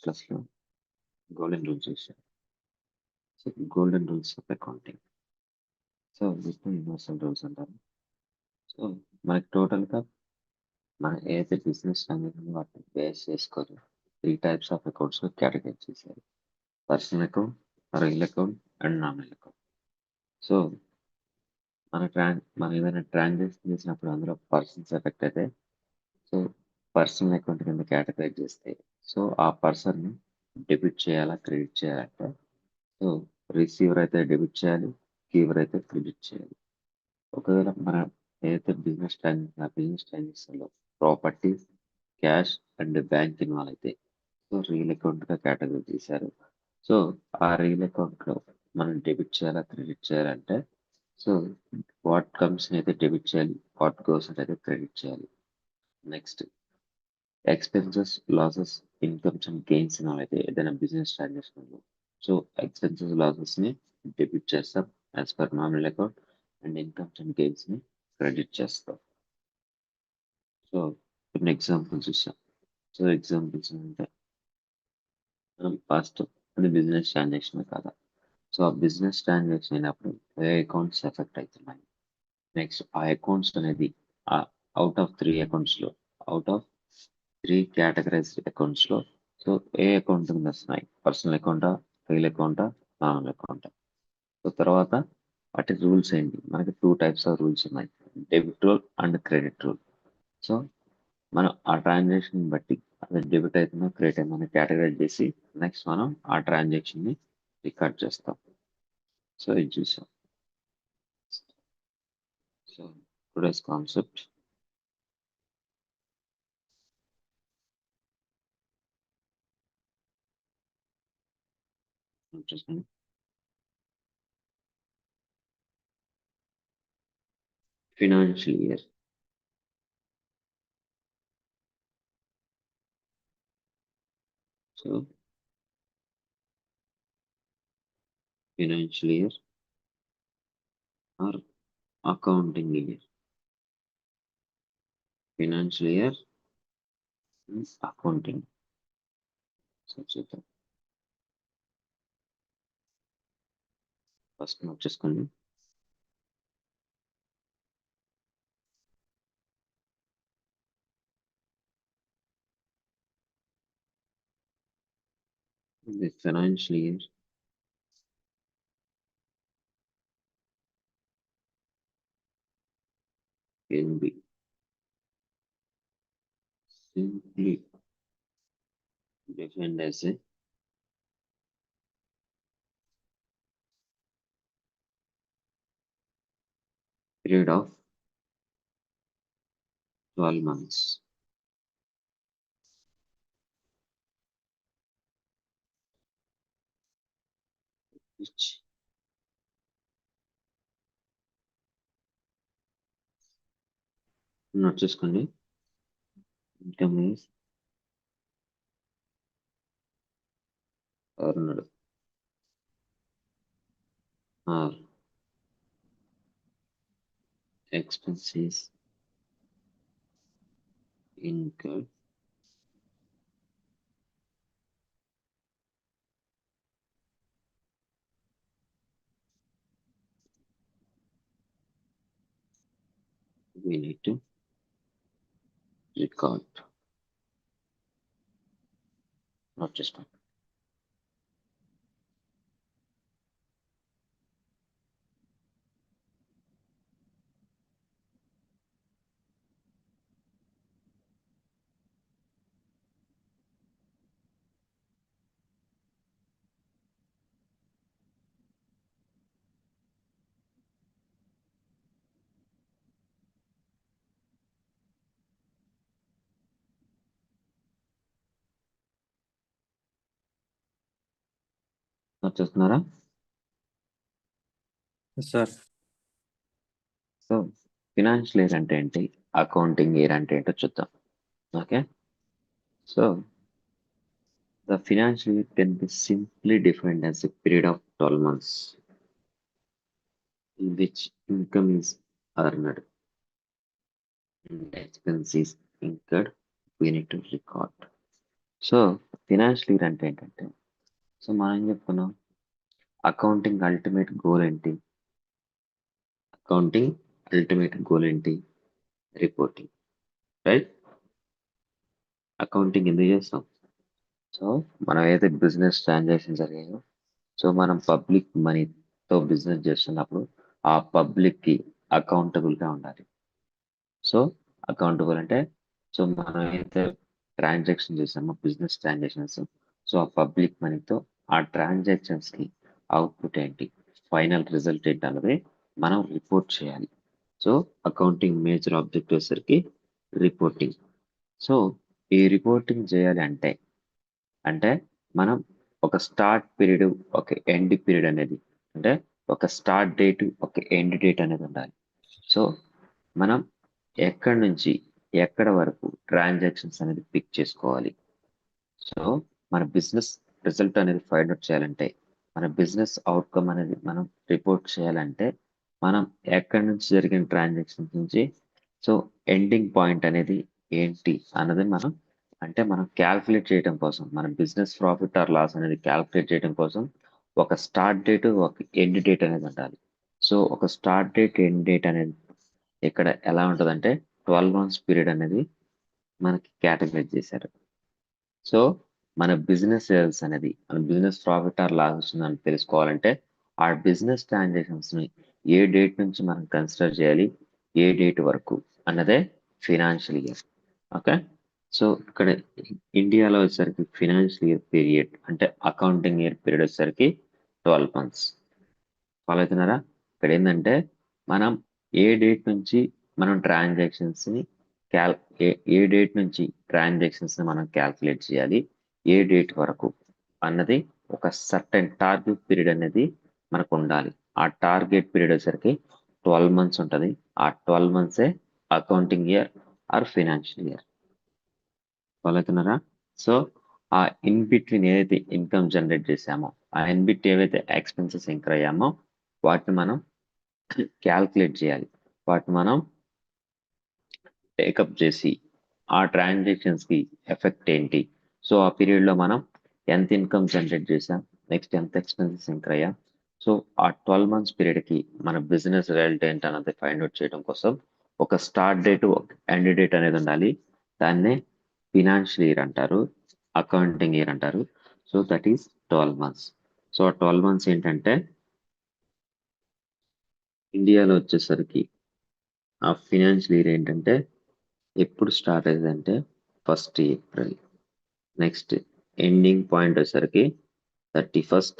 క్లాస్లో golden rules చూసాం. So golden rules of accounting. So వీటిని యూనివర్సల్ రూల్స్ అంటారు. సో మనకి టోటల్గా మన ఏదైతే బిజినెస్ అనేది వాటిని బేస్ చేసుకొని 3 types ఆఫ్ అకౌంట్స్ కేటగరీ చేశారు. Personal account, real account and nominal account. So మనం ఏదైనా ట్రాన్సాక్షన్ చేసినప్పుడు అందులో పర్సన్స్ ఎఫెక్ట్ అయితే సో పర్సనల్ అకౌంట్ కింద కేటగరైజ్ చేస్తే సో ఆ పర్సన్ డెబిట్ చేయాలా క్రెడిట్ చేయాలంటే సో రిసీవర్ అయితే డెబిట్ చేయాలి, గివర్ అయితే క్రెడిట్ చేయాలి. ఒకవేళ మన ఏదైతే బిజినెస్ ట్రాన్సాక్షన్లో properties, cash and bank involve అయితే సో రియల్ అకౌంట్గా కేటగిరీ చేశారు. సో ఆ రియల్ అకౌంట్లో మనం డెబిట్ చేయాలా క్రెడిట్ చేయాలంటే సో వాట్ కమ్స్ అయితే డెబిట్ చేయాలి, వాట్ గోస్ అయితే క్రెడిట్ చేయాలి. Next expenses, losses, incomes and gains అయితే ఏదైనా బిజినెస్ ట్రాన్సాక్షన్లో సో ఎక్స్పెన్సెస్ లాసెస్ని డెబిట్ చేస్తాం as per nominal account and incomes and గెయిన్స్ని క్రెడిట్ చేస్తాం. సో కొన్ని ఎగ్జాంపుల్స్ చూసాం. సో ఎగ్జాంపుల్స్ అంటే మనం ఫస్ట్ అది బిజినెస్ ట్రాన్సాక్షన్ కదా. సో ఆ బిజినెస్ ట్రాన్సాక్షన్ అయినప్పుడు ఏ అకౌంట్స్ ఎఫెక్ట్ అవుతున్నాయి. నెక్స్ట్ ఆ అకౌంట్స్ అనేది అవుట్ ఆఫ్ 3 అకౌంట్స్లో out of 3 categorised అకౌంట్స్లో so A account కింద వస్తున్నాయి, పర్సనల్ అకౌంటా, రియల్ అకౌంటా, నామినల్ అకౌంటా. సో తర్వాత వాటి రూల్స్ ఏంటి, మనకి 2 types ఆఫ్ రూల్స్ ఉన్నాయి, debit rule and credit rule. So మనం ఆ ట్రాన్సాక్షన్ బట్టి అది డెబిట్ అవుతుందో క్రెడిట్ అవుతుందో కేటగరైజ్ చేసి నెక్స్ట్ మనం ఆ ట్రాన్సాక్షన్ని రికార్డ్ చేస్తాం. సో ఇది చూసాం. సో టుడేస్ కాన్సెప్ట్ వచ్చేసింది. Financial year. So financial year are accounting year. Financial year accounting. So చూద్దాం. ఫస్ట్ నోట్ చేసుకోండి. The financial year can be simply defined as a period of 12 months which note చేసుకోండి. Income is earned or expenses incurred we need to record. Note చేసుకోండి. Note చేస్తున్నారా? Sir so financial year అంటే ఏంటి, accounting year అంటే ఏంటో చూద్దాం. Okay. So the financial year can be simply defined as a period of 12 months in which income is earned and expense is incurred. We need to record. So financial year అంటే ఏంటంటే, so మనం ఏం చెప్పుకున్నాం, accounting ultimate goal ఏంటి, accounting ultimate goal ఏంటి, reporting, right. Accounting ఎందుకు చేస్తాం, so మనం ఏదైతే బిజినెస్ ట్రాన్సాక్షన్ జరిగాయో, సో మనం పబ్లిక్ మనీతో బిజినెస్ చేస్తున్నప్పుడు ఆ పబ్లిక్ కి అకౌంటబుల్ గా ఉండాలి. సో అకౌంటబుల్ అంటే, సో మనం ఏదైతే ట్రాన్సాక్షన్ చేసామో బిజినెస్ ట్రాన్సాక్షన్స్, సో ఆ పబ్లిక్ మనీతో ఆ ట్రాన్సాక్షన్స్ కి అవుట్పుట్ ఏంటి, ఫైనల్ రిజల్ట్ ఏంటి అన్నది మనం రిపోర్ట్ చేయాలి. సో అకౌంటింగ్ మేజర్ ఆబ్జెక్ట్ వచ్చేసరికి రిపోర్టింగ్. సో ఈ రిపోర్టింగ్ చేయాలి అంటే, అంటే మనం ఒక స్టార్ట్ పీరియడ్, ఒక ఎండ్ పీరియడ్ అనేది, అంటే ఒక స్టార్ట్ డేట్, ఒక ఎండ్ డేట్ అనేది ఉండాలి. సో మనం ఎక్కడి నుంచి ఎక్కడ వరకు ట్రాన్సాక్షన్స్ అనేది పిక్ చేసుకోవాలి. సో మన బిజినెస్ రిజల్ట్ అనేది ఫైండ్ అవుట్ చేయాలంటే, మన బిజినెస్ అవుట్కమ్ అనేది మనం రిపోర్ట్ చేయాలంటే, మనం ఎక్కడి నుంచి జరిగిన ట్రాన్సాక్షన్స్ నుంచి సో ఎండింగ్ పాయింట్ అనేది ఏంటి అన్నది మనం, అంటే మనం క్యాల్కులేట్ చేయడం కోసం, మన బిజినెస్ ప్రాఫిట్ ఆర్ లాస్ అనేది క్యాల్కులేట్ చేయడం కోసం ఒక స్టార్ట్ డేట్, ఒక ఎండ్ డేట్ అనేది ఉండాలి. సో ఒక స్టార్ట్ డేట్, ఎండ్ డేట్ అనేది ఇక్కడ ఎలా ఉంటుందంటే 12 మంత్స్ పీరియడ్ అనేది మనకి కేటగరైజ్ చేశారు. సో మన బిజినెస్ సేల్స్ అనేది, మన బిజినెస్ ప్రాఫిట్ ఆర్ లాస్ వస్తుందని తెలుసుకోవాలంటే ఆ బిజినెస్ ట్రాన్సాక్షన్స్ ని ఏ డేట్ నుంచి మనం కన్సిడర్ చేయాలి, ఏ డేట్ వరకు అన్నదే ఫినాన్షియల్ ఇయర్. ఓకే. సో ఇక్కడ ఇండియాలో వచ్చేసరికి ఫినాన్షియల్ ఇయర్ పీరియడ్ అంటే అకౌంటింగ్ ఇయర్ పీరియడ్ వచ్చేసరికి 12 మంత్స్. ఫాలో అవుతున్నారా? ఇక్కడ ఏంటంటే మనం ఏ డేట్ నుంచి మనం ట్రాన్సాక్షన్స్ ని క్యాల్ ఏ ఏ డేట్ నుంచి ట్రాన్సాక్షన్స్ ని మనం క్యాల్కులేట్ చేయాలి, ఏ డేట్ వరకు అన్నది ఒక సర్టెన్ టార్గెట్ పీరియడ్ అనేది మనకు ఉండాలి. ఆ టార్గెట్ పీరియడ్ వచ్చేసరికి 12 మంత్స్ ఉంటుంది. ఆ 12 మంత్సే accounting year or financial year. Follow అవుతున్నారా? సో ఆ ఇన్ బిట్వీన్ ఏదైతే ఇన్కమ్ జనరేట్ చేసామో, ఆ ఇన్ బిట్ ఏవైతే ఎక్స్పెన్సెస్ ఇంకర్ అయ్యామో వాటిని మనం క్యాల్కులేట్ చేయాలి. వాటిని మనం టేకప్ చేసి ఆ ట్రాన్సాక్షన్స్ కి ఎఫెక్ట్ ఏంటి, సో ఆ పీరియడ్ లో మనం ఎంత ఇన్కమ్ జనరేట్ చేసాం, నెక్స్ట్ ఎంత ఎక్స్పెన్సెస్ ఇంకర్ అయ్యాం, సో ఆ 12 మంత్స్ పీరియడ్ కి మన బిజినెస్ రిజల్ట్ ఏంటి అన్నది ఫైండ్ అవుట్ చేయడం కోసం ఒక స్టార్ట్ డేట్, ఒక ఎండ్ డేట్ అనేది ఉండాలి. దాన్నే ఫినాన్షియల్ ఇయర్ అంటారు, అకౌంటింగ్ ఇయర్ అంటారు. So that is 12 months. So ఆ 12 మంత్స్ ఏంటంటే ఇండియాలో వచ్చేసరికి ఆ ఫినాన్షియల్ ఇయర్ ఏంటంటే ఎప్పుడు స్టార్ట్ అయ్యేదంటే 1st April, next ending point వచ్చేసరికి 31st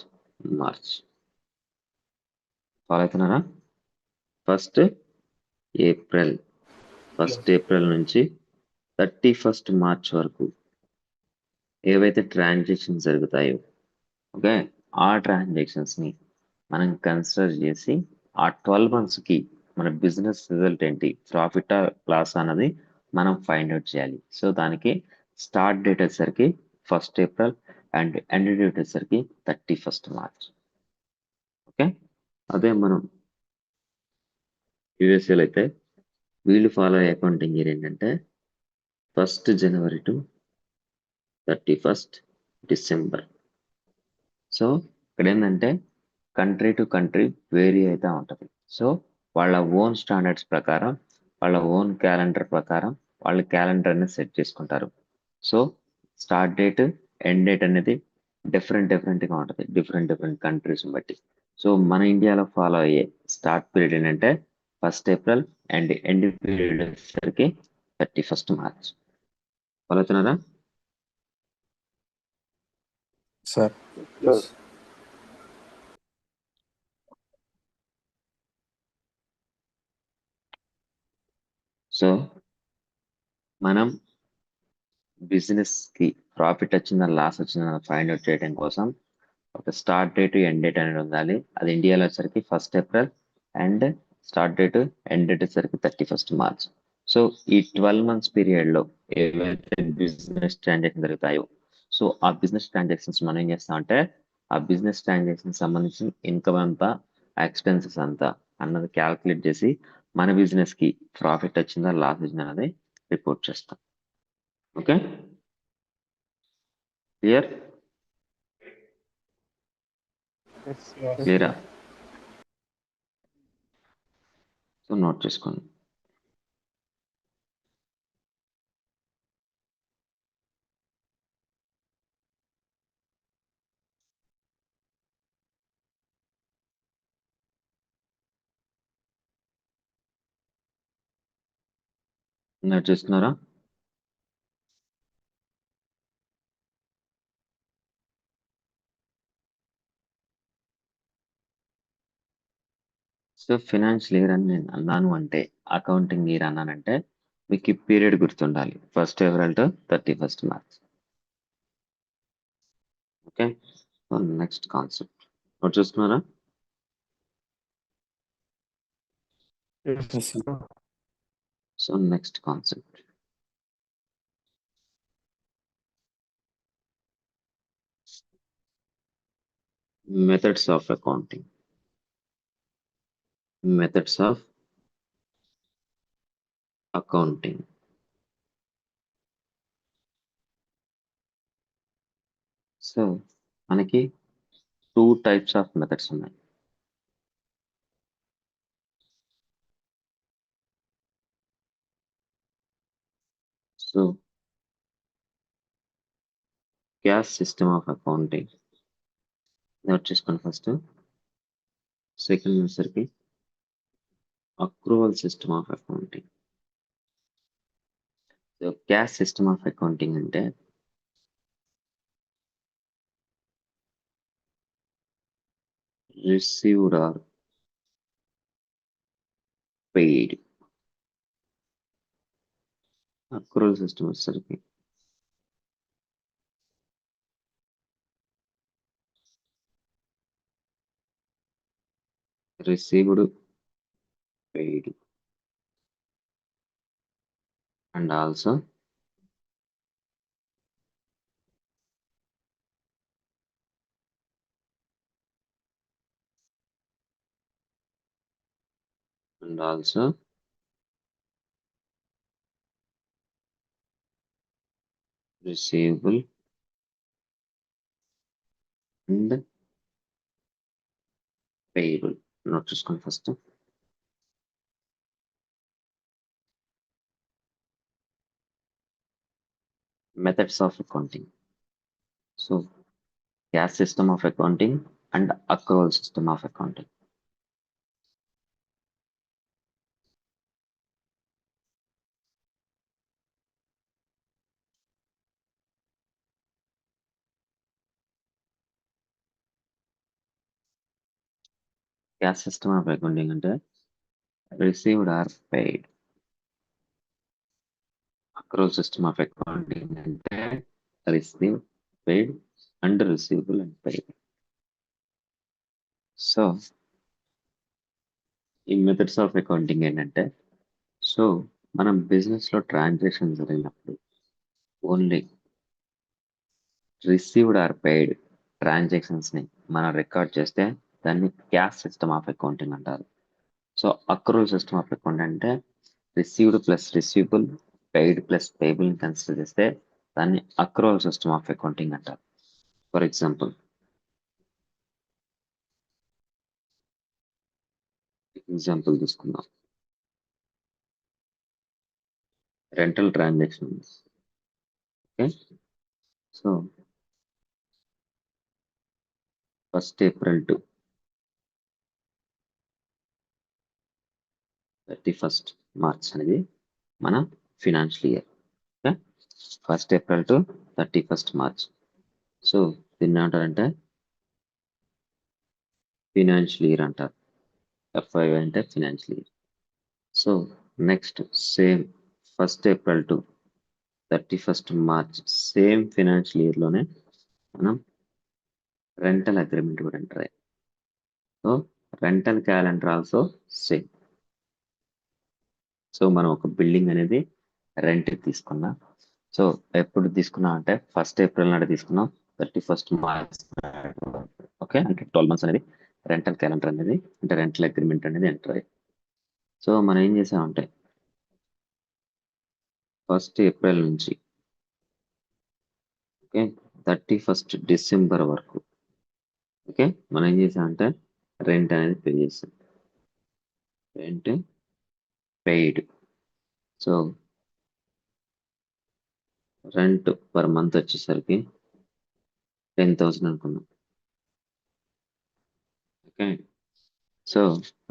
మార్చ్. ఫాలో అవుతున్నారా? First April, Yes. 1st April నుంచి 31st మార్చ్ వరకు ఏవైతే ట్రాన్సాక్షన్స్ జరుగుతాయో, ఓకే, ఆ ట్రాన్సాక్షన్స్ ని మనం కన్సిడర్ చేసి ఆ 12 మంత్స్ కి మన బిజినెస్ రిజల్ట్ ఏంటి, ప్రాఫిట్ లాస్ అన్నది మనం ఫైండ్ అవుట్ చేయాలి. సో దానికి స్టార్ట్ డేట్ వచ్చేసరికి 1st April and end date వచ్చేసరికి 31st మార్చ్. ఓకే. అదే మనం యూఎస్ఏలో అయితే వీళ్ళు ఫాలో అయ్యే అకౌంటింగ్ ఇయర్ ఏంటంటే 1st January to 31st December. So ఇక్కడ ఏంటంటే కంట్రీ టు కంట్రీ వేరీ అయితే ఉంటుంది. సో వాళ్ళ ఓన్ స్టాండర్డ్స్ ప్రకారం, వాళ్ళ ఓన్ క్యాలెండర్ ప్రకారం వాళ్ళ క్యాలెండర్ అనేది సెట్ చేసుకుంటారు. So start date, end date అనేది డిఫరెంట్గా ఉంటుంది డిఫరెంట్ డిఫరెంట్ కంట్రీస్ బట్టి. సో మన ఇండియాలో ఫాలో అయ్యే స్టార్ట్ పీరియడ్ ఏంటంటే 1st April and end period వచ్చేసరికి 31st మార్చ్. ఫాలో అవుతున్నారా? Sir. Yes. సో మనం బిజినెస్ కి ప్రాఫిట్ వచ్చిందా లాస్ వచ్చిందా ఫైండ్ అవుట్ చేయడం కోసం ఒక స్టార్ట్ డేట్, ఎండ్ డేట్ అనేది ఉండాలి. అది ఇండియాలో వచ్చరికి 1st April and start date, end date వచ్చరికి 31st మార్చ్. సో ఈ 12 మంత్స్ పీరియడ్ లో ఏవైతే బిజినెస్ ట్రాన్సాక్షన్ జరుగుతాయో, సో ఆ బిజినెస్ ట్రాన్సాక్షన్స్ మనం ఏం చేస్తామంటే ఆ బిజినెస్ ట్రాన్సాక్షన్ సంబంధించిన ఇన్కమ్ అంతా, ఎక్స్పెన్సెస్ అంతా అన్నది క్యాల్కులేట్ చేసి మన బిజినెస్ కి ప్రాఫిట్ వచ్చిందా లాస్ వచ్చిందా అనేది రిపోర్ట్ చేస్తాం. ఓకే. క్లియర్? క్లియరా? సో నోట్ చేసుకోండి. నోట్ చేసుకున్నారా? సో ఫినాన్షియల్ ఇయర్ అని నేను అన్నాను అంటే, అకౌంటింగ్ ఇయర్ అన్నానంటే మీకు ఈ పీరియడ్ గుర్తుండాలి, 1st April to 31st March. Okay, so next concept note చేసుకున్నారా? Yes, sir. So next concept, methods of accounting. Methods of accounting. So మనకి 2 types ఆఫ్ మెథడ్స్ ఉన్నాయి. So cash system of accounting note చేసుకోండి first. Second వచ్చేసరికి accrual system of accounting. So cash system of accounting అంటే received or paid. Accrual system వచ్చేసరికి received, paid, and also receivable and payable. Note చేసుకోండి first. Methods of accounting. So cash system of accounting and accrual system of accounting. Cash system of accounting అంటే received or paid. Accrual system of accounting అంటే receive, paid and receivable and paid. So ఈ methods of accounting ఏంటంటే, so మనం business లో transaction జరిగినప్పుడు only received or paid transactions ని మనం record చేస్తే దాన్ని క్యాష్ సిస్టమ్ ఆఫ్ అకౌంటింగ్ అంటారు. So accrual system of accounting అంటే received plus receivable, paid plus payable consider చేస్తే దాన్ని అక్రూవల్ సిస్టమ్ ఆఫ్ అకౌంటింగ్ అంటారు. ఫర్ ఎగ్జాంపుల్ తీసుకుందాం, rental transaction. Okay, so 1st April to 31st March అనేది మన financial year. Okay, 1st April to 31st March. So దీన్ని ఏమంటారంటే financial year అంటారు. FY అంటే financial year. So next same 1st April to 31st March same financial year లోనే మనం rental agreement కూడా enter అయ్యాం. So rental calendar also same. So మనం ఒక బిల్డింగ్ అనేది రెంట్ తీసుకున్నాం. సో ఎప్పుడు తీసుకున్నాం అంటే 1st April నాడు తీసుకున్నాం, 31st March. ఓకే, అంటే 12 months అనేది రెంటల్ క్యాలెండర్ అనేది అంటే రెంటల్ అగ్రిమెంట్ అనేది ఎంటర్ అయ్యాయి. సో మనం ఏం చేసామంటే 1st April నుంచి ఓకే 31st డిసెంబర్ వరకు. ఓకే, మనం ఏం చేసామంటే రెంట్ అనేది పే చేసాం. Rent paid. So rent per month వచ్చేసరికి 10,000 అనుకున్నాం. ఓకే, సో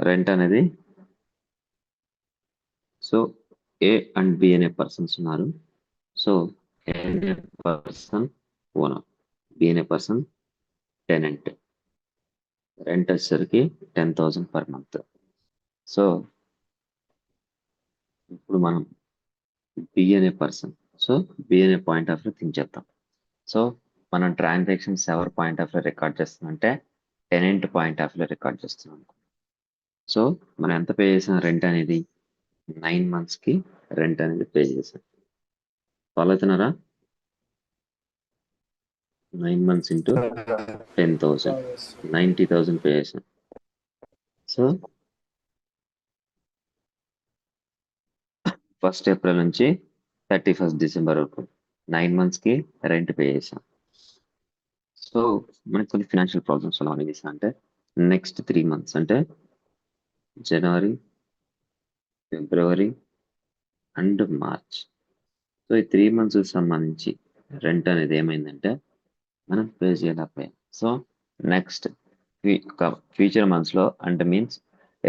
రెంట్ అనేది, సో ఏ అండ్ బి అనే పర్సన్స్ ఉన్నారు. సో ఏ అనే పర్సన్ ఓనర్, బి అనే పర్సన్ టెనెంట్. రెంట్ వచ్చేసరికి 10,000 పర్ మంత్. సో ఇప్పుడు మనం బి అనే పర్సన్, సో బి అనే పాయింట్ ఆఫ్ వ్యూ థింక్ చేద్దాం. సో మనం ట్రాన్సాక్షన్స్ ఎవరి పాయింట్ ఆఫ్ వ్యూ రికార్డ్ చేస్తున్నామంటే tenant point of view record చేస్తున్నాం. సో మనం ఎంత పే చేసాం రెంట్ అనేది 9 months కి రెంట్ అనేది పే చేసాం. ఫాలో అవుతున్నారా? 9 months ఇంటూ 10,000, 90,000 పే చేసాం. సో 1st April నుంచి 31st December వరకు 9 months కి రెంట్ పే చేసాం. సో మనకి కొన్ని ఫినాన్షియల్ ప్రాబ్లమ్స్ వల్ల మనం ఏం చేసాం అంటే నెక్స్ట్ 3 months అంటే జనవరి, ఫిబ్రవరి అండ్ మార్చ్. సో ఈ 3 months సంబంధించి రెంట్ అనేది ఏమైందంటే మనం పే చేయలేకపోయాం. సో నెక్స్ట్ ఫ్యూచర్ మంత్స్ లో అంటే మీన్స్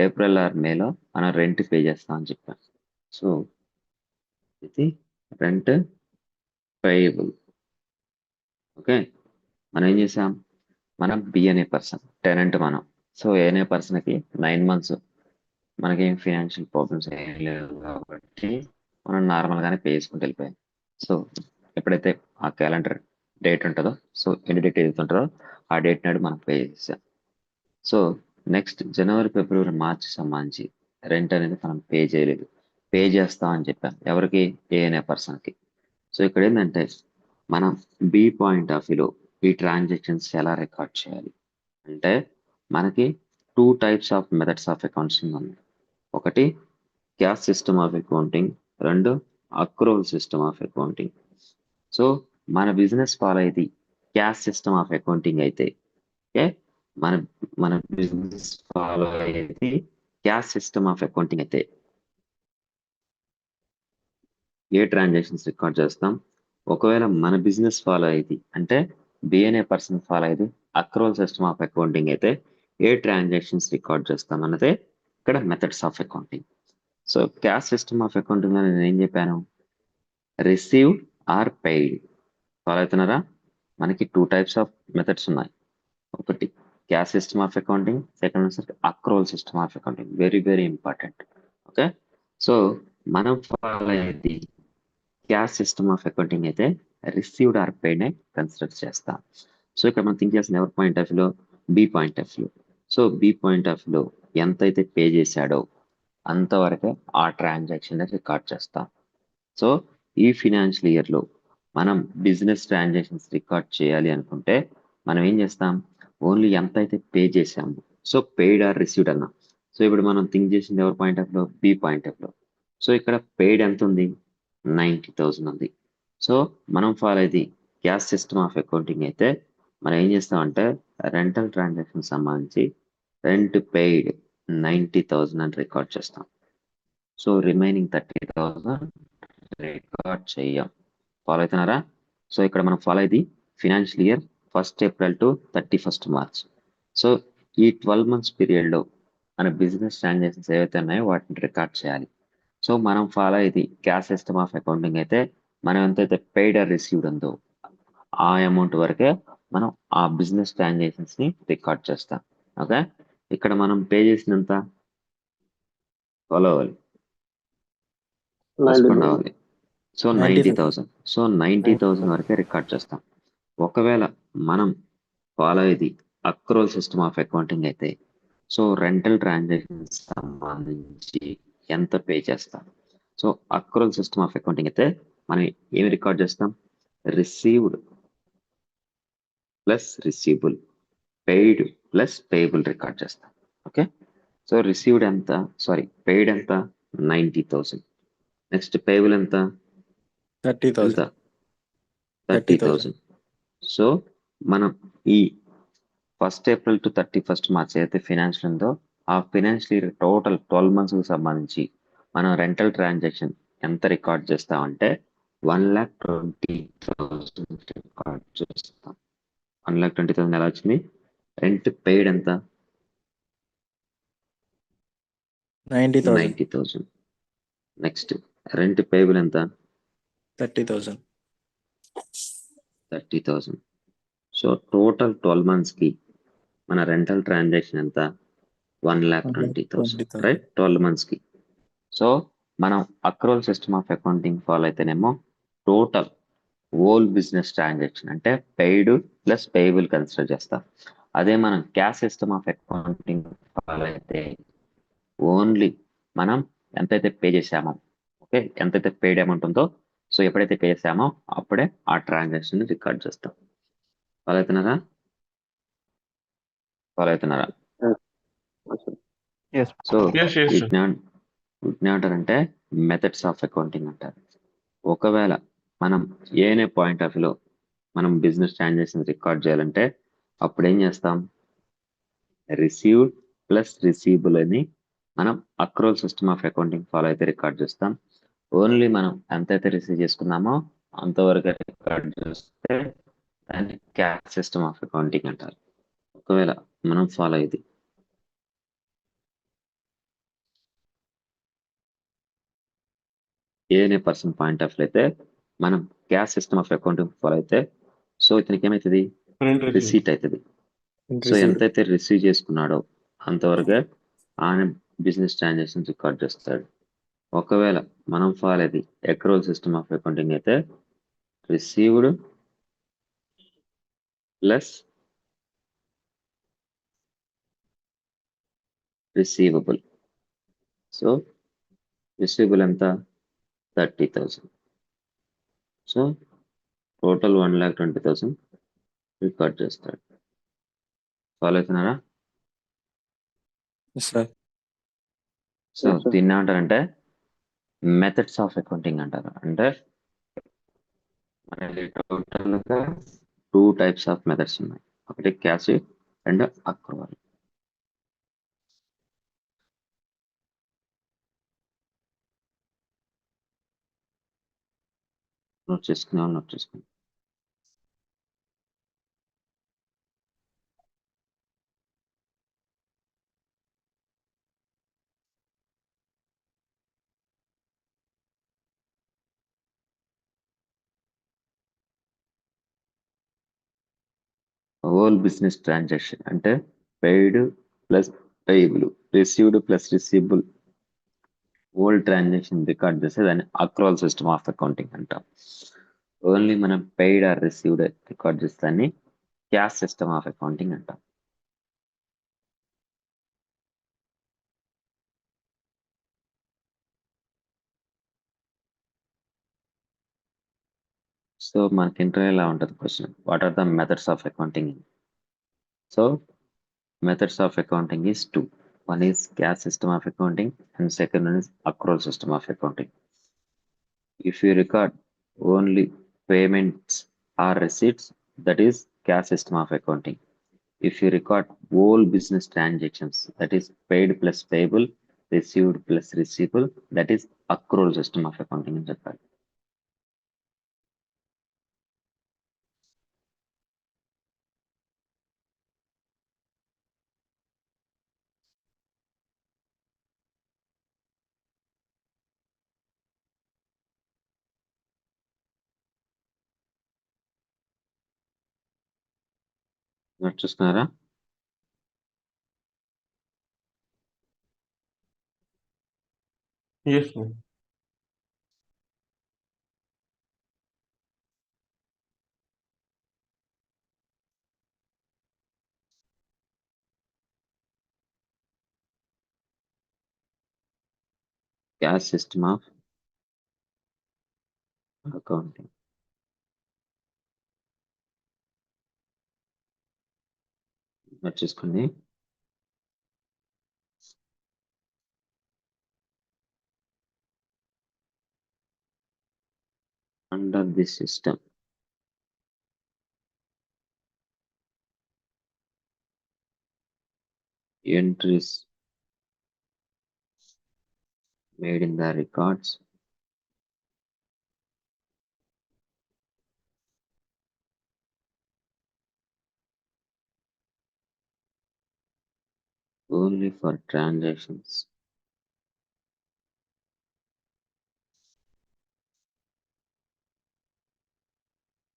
ఏప్రిల్ ఆర్ మేలో మనం రెంట్ పే చేస్తామని చెప్పాం. సో ఇది రెంట్ పేయబుల్. ఓకే, మనం ఏం చేసాం, మనం బి అనే పర్సన్ టెనెంట్ మనం. సో ఏ అనే పర్సన్కి 9 months మనకేం ఫినాన్షియల్ ప్రాబ్లమ్స్ ఏం లేవు కాబట్టి మనం నార్మల్గానే పే చేసుకుంటూ వెళ్ళిపోయాం. సో ఎప్పుడైతే ఆ క్యాలెండర్ డేట్ ఉంటుందో, సో ఎన్ని డేట్ ఏదైతే ఉంటుందో ఆ డేట్ నాడు మనం పే చేసాం. సో నెక్స్ట్ జనవరి, ఫిబ్రవరి, మార్చ్ సంబంధించి రెంట్ అనేది మనం పే చేయలేదు, పే చేస్తామని చెప్పాం. ఎవరికి? ఏ అనే పర్సన్కి. సో ఇక్కడ ఏంటంటే మనం బి పాయింట్ ఆఫ్ వ్యూలో ఈ ట్రాన్సాక్షన్స్ ఎలా రికార్డ్ చేయాలి అంటే మనకి 2 types ఆఫ్ మెథడ్స్ ఆఫ్ అకౌంట్సింగ్ ఉంది. ఒకటి క్యాష్ సిస్టమ్ ఆఫ్ అకౌంటింగ్, రెండు accrual system of accounting. So మన బిజినెస్ ఫాలో అయ్యేది క్యాష్ సిస్టమ్ ఆఫ్ అకౌంటింగ్ అయితే, ఓకే, మన మన బిజినెస్ ఫాలో అయ్యేది క్యాష్ సిస్టమ్ ఆఫ్ అకౌంటింగ్ అయితే ఏ ట్రాన్సాక్షన్స్ రికార్డ్ చేస్తాం. ఒకవేళ మన బిజినెస్ ఫాలో అయ్యేది అంటే బి అనే పర్సన్ ఫాలో అయ్యేది అక్రూవల్ సిస్టమ్ ఆఫ్ అకౌంటింగ్ అయితే ఏ ట్రాన్సాక్షన్స్ రికార్డ్ చేస్తాం అన్నదే ఇక్కడ methods of accounting. So cash system of accounting లో నేను ఏం చెప్పాను, రిసీవ్డ్ ఆర్ పెయిడ్. ఫాలో అవుతున్నారా? మనకి 2 types ఆఫ్ మెథడ్స్ ఉన్నాయి. ఒకటి cash system of accounting, second వచ్చేసరికి accrual system of accounting. Very very important. Okay, so మనం ఫాలో అయ్యేది క్యాష్ సిస్టమ్ ఆఫ్ అకౌంటింగ్ అయితే రిసీవ్డ్ ఆర్ పెయిడ్ నే కన్సిడర్ చేస్తాం. సో ఇక్కడ మనం థింక్ చేసిన ఎవరి పాయింట్ ఆఫ్ వ్యూలో, B point of view. So B point of వ్యూలో ఎంతైతే పే చేశాడో అంతవరకే ఆ ట్రాన్సాక్షన్ రికార్డ్ చేస్తాం. సో ఈ ఫినాన్షియల్ ఇయర్లో మనం బిజినెస్ ట్రాన్సాక్షన్స్ రికార్డ్ చేయాలి అనుకుంటే మనం ఏం చేస్తాం, ఓన్లీ ఎంత అయితే పే చేసాము, సో పెయిడ్ ఆర్ రిసీవ్డ్ అన్నా. సో ఇప్పుడు మనం థింక్ చేసింది ఎవరి పాయింట్ ఆఫ్ లో, బి పాయింట్ ఆఫ్ లో. సో ఇక్కడ పెయిడ్ ఎంత ఉంది, 90,000 ఉంది. సో మనం ఫాలో అయ్యేది క్యాష్ సిస్టమ్ ఆఫ్ అకౌంటింగ్ అయితే మనం ఏం చేస్తామంటే రెంటల్ ట్రాన్సాక్షన్ సంబంధించి రెంట్ పెయిడ్ 90,000 అని రికార్డ్ చేస్తాం. సో రిమైనింగ్ 30,000 రికార్డ్ చేయం. ఫాలో అవుతున్నారా? సో ఇక్కడ మనం ఫాలో అయ్యేది financial year 1st April to 31st March. So ఈ 12 months పీరియడ్లో మన బిజినెస్ ట్రాన్సాక్షన్స్ ఏవైతే ఉన్నాయో వాటిని రికార్డ్ చేయాలి. సో మనం ఫాలో అయ్యేది క్యాష్ సిస్టమ్ ఆఫ్ అకౌంటింగ్ అయితే మనం ఎంతైతే పెయిడ్ ఆర్ రిసీవ్డ్ ఉందో ఆ అమౌంట్ వరకే మనం ఆ బిజినెస్ ట్రాన్సాక్షన్స్ ని రికార్డ్ చేస్తాం. ఓకే, ఇక్కడ మనం పే చేసినంత ఫాలో అవ్వాలి, రెస్పాండ్ అవ్వాలి. సో 90,000. సో 90,000 వరకే రికార్డ్ చేస్తాం. ఒకవేళ మనం ఫాలో అయ్యేది అక్రూవల్ సిస్టమ్ ఆఫ్ అకౌంటింగ్ అయితే సో రెంటల్ ట్రాన్సాక్షన్స్ సంబంధించి ఎంత పే చేస్తాం. So accrual system of accounting అయితే మనం ఏమి రికార్డ్ చేస్తాం, received plus receivable, paid plus payable record చేస్తాం. ఓకే, సో రిసీవ్డ్ ఎంత, సారీ పెయిడ్ ఎంత, 90,000. నెక్స్ట్ పేయబుల్ ఎంత, 30,000. 30,000. సో మనం ఈ 1st April to 31st March ఏదైతే ఫినాన్షియల్ ఉందో ఆ ఫినాన్షియల్ ఇయర్ టోటల్ 12 మంత్స్ కి సంబంధించి మనం రెంటల్ ట్రాన్సాక్షన్ ఎంత రికార్డ్ చేస్తామంటే 1,20,000 రికార్డ్ చేస్తాం. 1,20,000 ఎలా వచ్చింది? రెంట్ పెయిడ్ ఎంత? 90,000. 90,000. నెక్స్ట్ రెంట్ పేబుల్ ఎంత? 30,000. 30,000. సో టోటల్ 12 మంత్స్ కి మన రెంటల్ ట్రాన్సాక్షన్ ఎంత? 1,20,000. 20,000. రైట్, 12 మంత్స్ కి. సో మనం అక్రోల్ సిస్టమ్ ఆఫ్ అకౌంటింగ్ ఫాలో అయితేనేమో టోటల్ హోల్ బిజినెస్ ట్రాన్సాక్షన్ అంటే పెయిడ్ ప్లస్ పేయబుల్ కన్సిడర్ చేస్తాం. అదే మనం cash system of accounting follow అయితే ఓన్లీ మనం ఎంతైతే పే చేసామో, ఓకే, ఎంతైతే పెయిడ్ అమౌంట్ ఉందో, సో ఎప్పుడైతే పే చేసామో అప్పుడే ఆ ట్రాన్సాక్షన్ రికార్డ్ చేస్తాం. ఫాలో అవుతున్నారా? ఫాలో అవుతున్నారా? Yes. So Yes, yes, sir. వీటిని ఏమంటారంటే మెథడ్స్ ఆఫ్ అకౌంటింగ్ అంటారు. ఒకవేళ మనం ఏనే పాయింట్ ఆఫ్ వ్యూలో మనం బిజినెస్ ట్రాన్సాక్షన్ రికార్డ్ చేయాలంటే అప్పుడు ఏం చేస్తాం? రిసీవ్డ్ ప్లస్ రిసీవబుల్ అని మనం అక్రోల్ సిస్టమ్ ఆఫ్ అకౌంటింగ్ ఫాలో అయితే రికార్డ్ చేస్తాం. ఓన్లీ మనం ఎంతైతే రిసీవ్ చేసుకున్నామో అంతవరకు రికార్డ్ చేస్తే దాన్ని క్యాష్ సిస్టమ్ ఆఫ్ అకౌంటింగ్ అంటారు. ఒకవేళ మనం ఫాలో అయ్యేది ఏనే పర్సన్ పాయింట్ ఆఫ్ వ్యూ అయితే మనం cash system of accounting follow అయితే సో ఇతనికి ఏమవుతుంది? Print receipt. రిసీట్ అవుతుంది. So Received. ఎంతైతే రిసీవ్ చేసుకున్నాడో అంతవరకే ఆయన బిజినెస్ ట్రాన్సాక్షన్ రికార్డ్ చేస్తాడు. ఒకవేళ మనం ఫాలో అయ్యేది అక్రోల్ సిస్టమ్ ఆఫ్ అకౌంటింగ్ అయితే received plus receivable. So receivable ఎంత? 30,000. సో టోటల్ 1,20,000 రికార్డ్ చేస్తాడు. ఫాలో అవుతున్నారా? Yes, sir. సో దీన్ని ఏమంటారంటే మెథడ్స్ ఆఫ్ అకౌంటింగ్ అంటారు. అంటే మనకి టోటల్ గా 2 టైప్స్ ఆఫ్ మెథడ్స్ ఉన్నాయి. ఒకటి క్యాష్ అండ్ అక్రూవల్. నోట్ చేసుకుని హోల్ బిజినెస్ ట్రాన్సాక్షన్ అంటే paid plus payable, received plus receivable whole transaction record చేస్తే దాన్ని అక్రూవల్ సిస్టమ్ ఆఫ్ అకౌంటింగ్ అంటాం. ఓన్లీ మనం పెయిడ్ ఆర్ రిసీవ్డ్ రికార్డ్ చేస్తే దాన్ని క్యాష్ సిస్టమ్ ఆఫ్ అకౌంటింగ్ అంటాం. సో మనకి ఇంటర్వ్యూ ఎలా ఉంటుంది question, what are the methods of accounting? So methods of accounting is two. One is cash system of accounting and second one is accrual system of accounting. If you record only payments or receipts, that is cash system of accounting. If you record whole business transactions, that is paid plus payable, received plus receivable, that is accrual system of accounting in Japan. చూస్తున్నారా? Yes, sir. Cash system of accounting. చూసుకోండి. Under this system, entries made in the records, only for transactions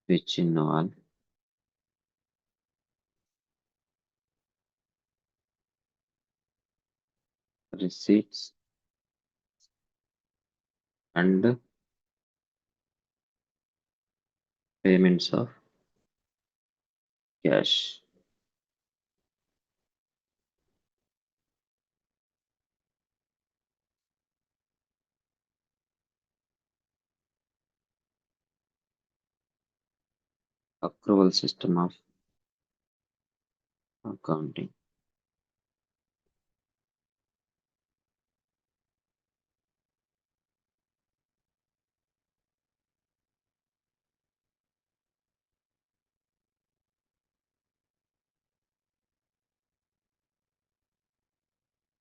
which involve receipts and payments of cash. Accrual system of accounting.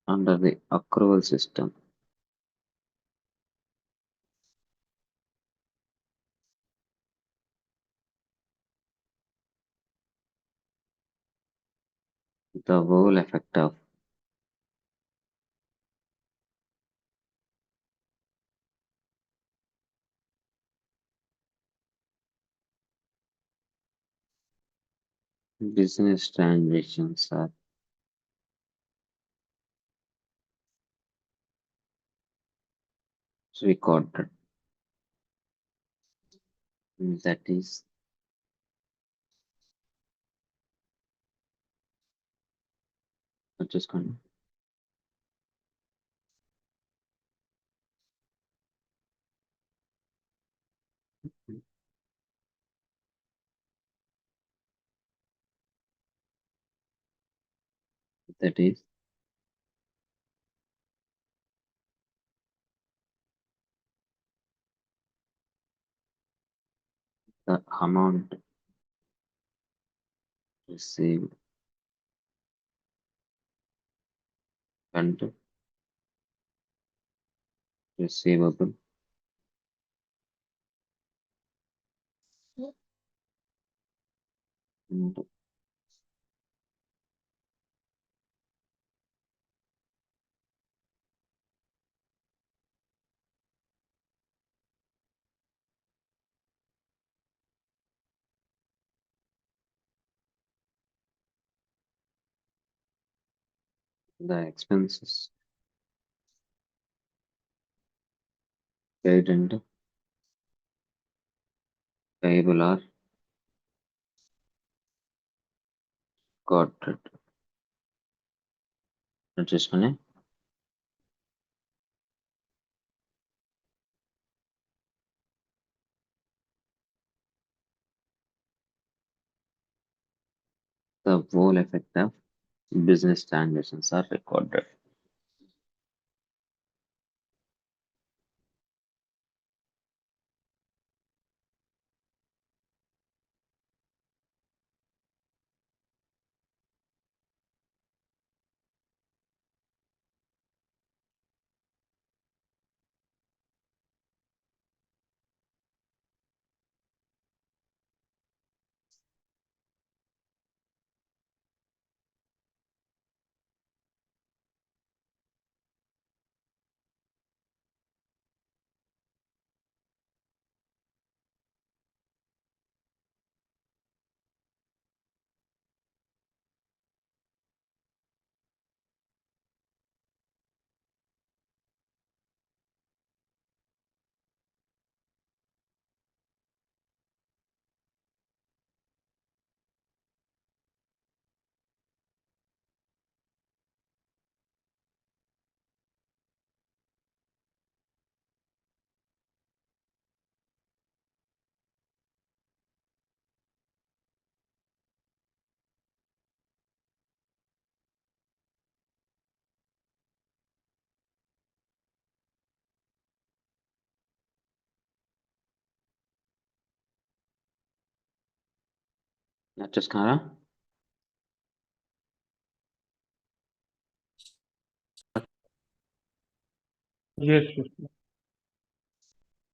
Under the accrual system, the whole effect of business transactions are recorded. That is, just going that is the amount received and receivable and the expenses paid and payable are recorded. Just the whole effect of business transactions are recorded. Just Yes, yes.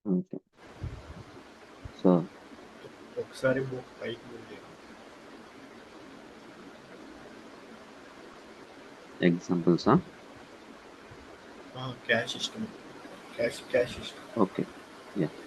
Okay. So ఒకసారి book పైకి ఉంది. ఎగ్జాంపుల్సా? Cash ఇష్టం. Cash ఇష్టం. Okay. Yeah!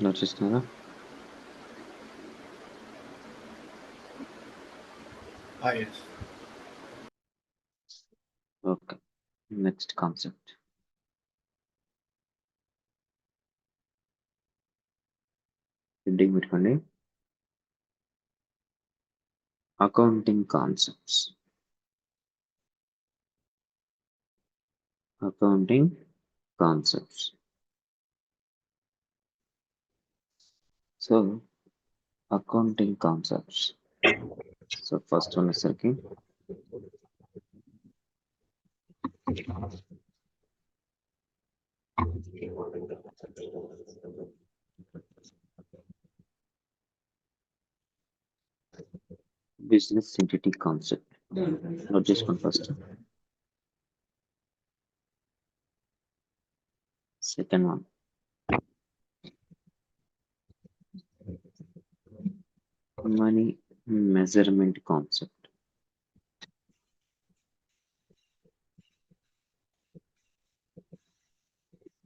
Note చేసుకున్నారా? Yes. Okay. Next concept. Heading పెట్టుకోండి. Accounting concepts. Accounting concepts. So accounting concepts. So first one వచ్చేసరికి business entity concept. Note చేసుకోండి first. Second one money measurement concept.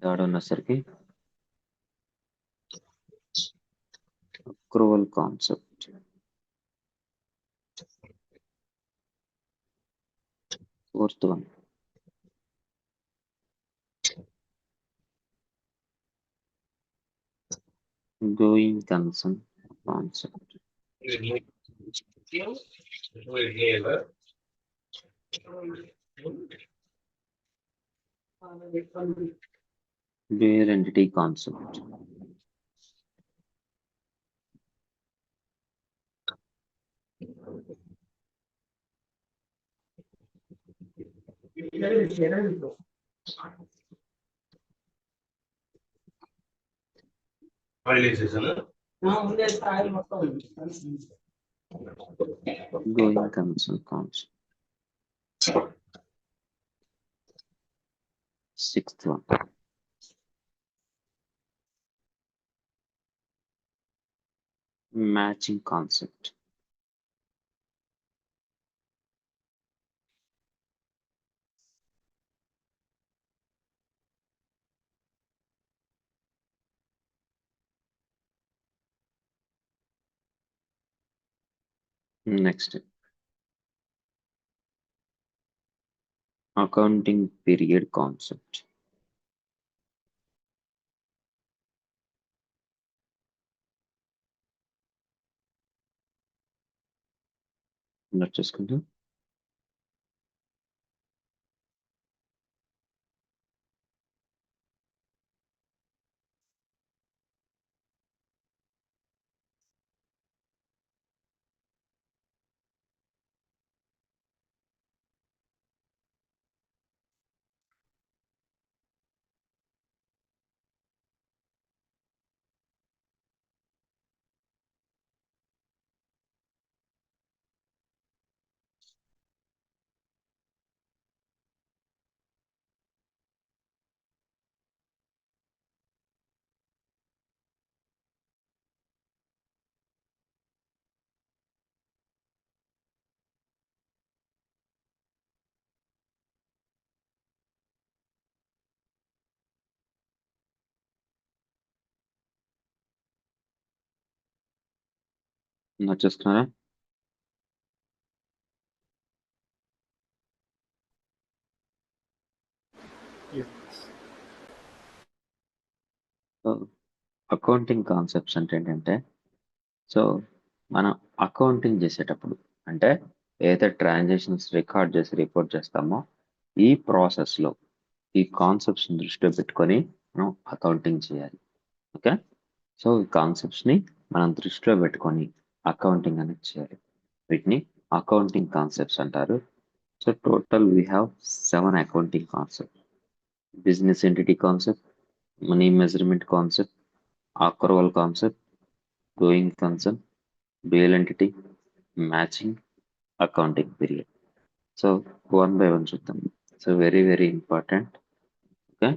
Third one వచ్చేసరికి accrual concept. Fourth one going concern concept. Where entity concept. Going concern concept. Sixth one. Matching concept. Next. Accounting period concept. Not just continue. Not just so accounting concepts అంటే ఏంటంటే, so మనం accounting చేసేటప్పుడు అంటే ఏదైతే transactions record చేసి report చేస్తామో ఈ ప్రాసెస్లో ఈ కాన్సెప్ట్స్ దృష్టిలో పెట్టుకొని మనం అకౌంటింగ్ చేయాలి. ఓకే, సో ఈ కాన్సెప్ట్స్ని మనం దృష్టిలో పెట్టుకొని అకౌంటింగ్ అనేది చేయాలి. వీటిని అకౌంటింగ్ కాన్సెప్ట్స్ అంటారు. So total we have 7 accounting concept: business entity concept, money measurement concept, accrual concept, going concern, dual entity, matching, accounting period. So one by one చూద్దాం. So very important. Okay,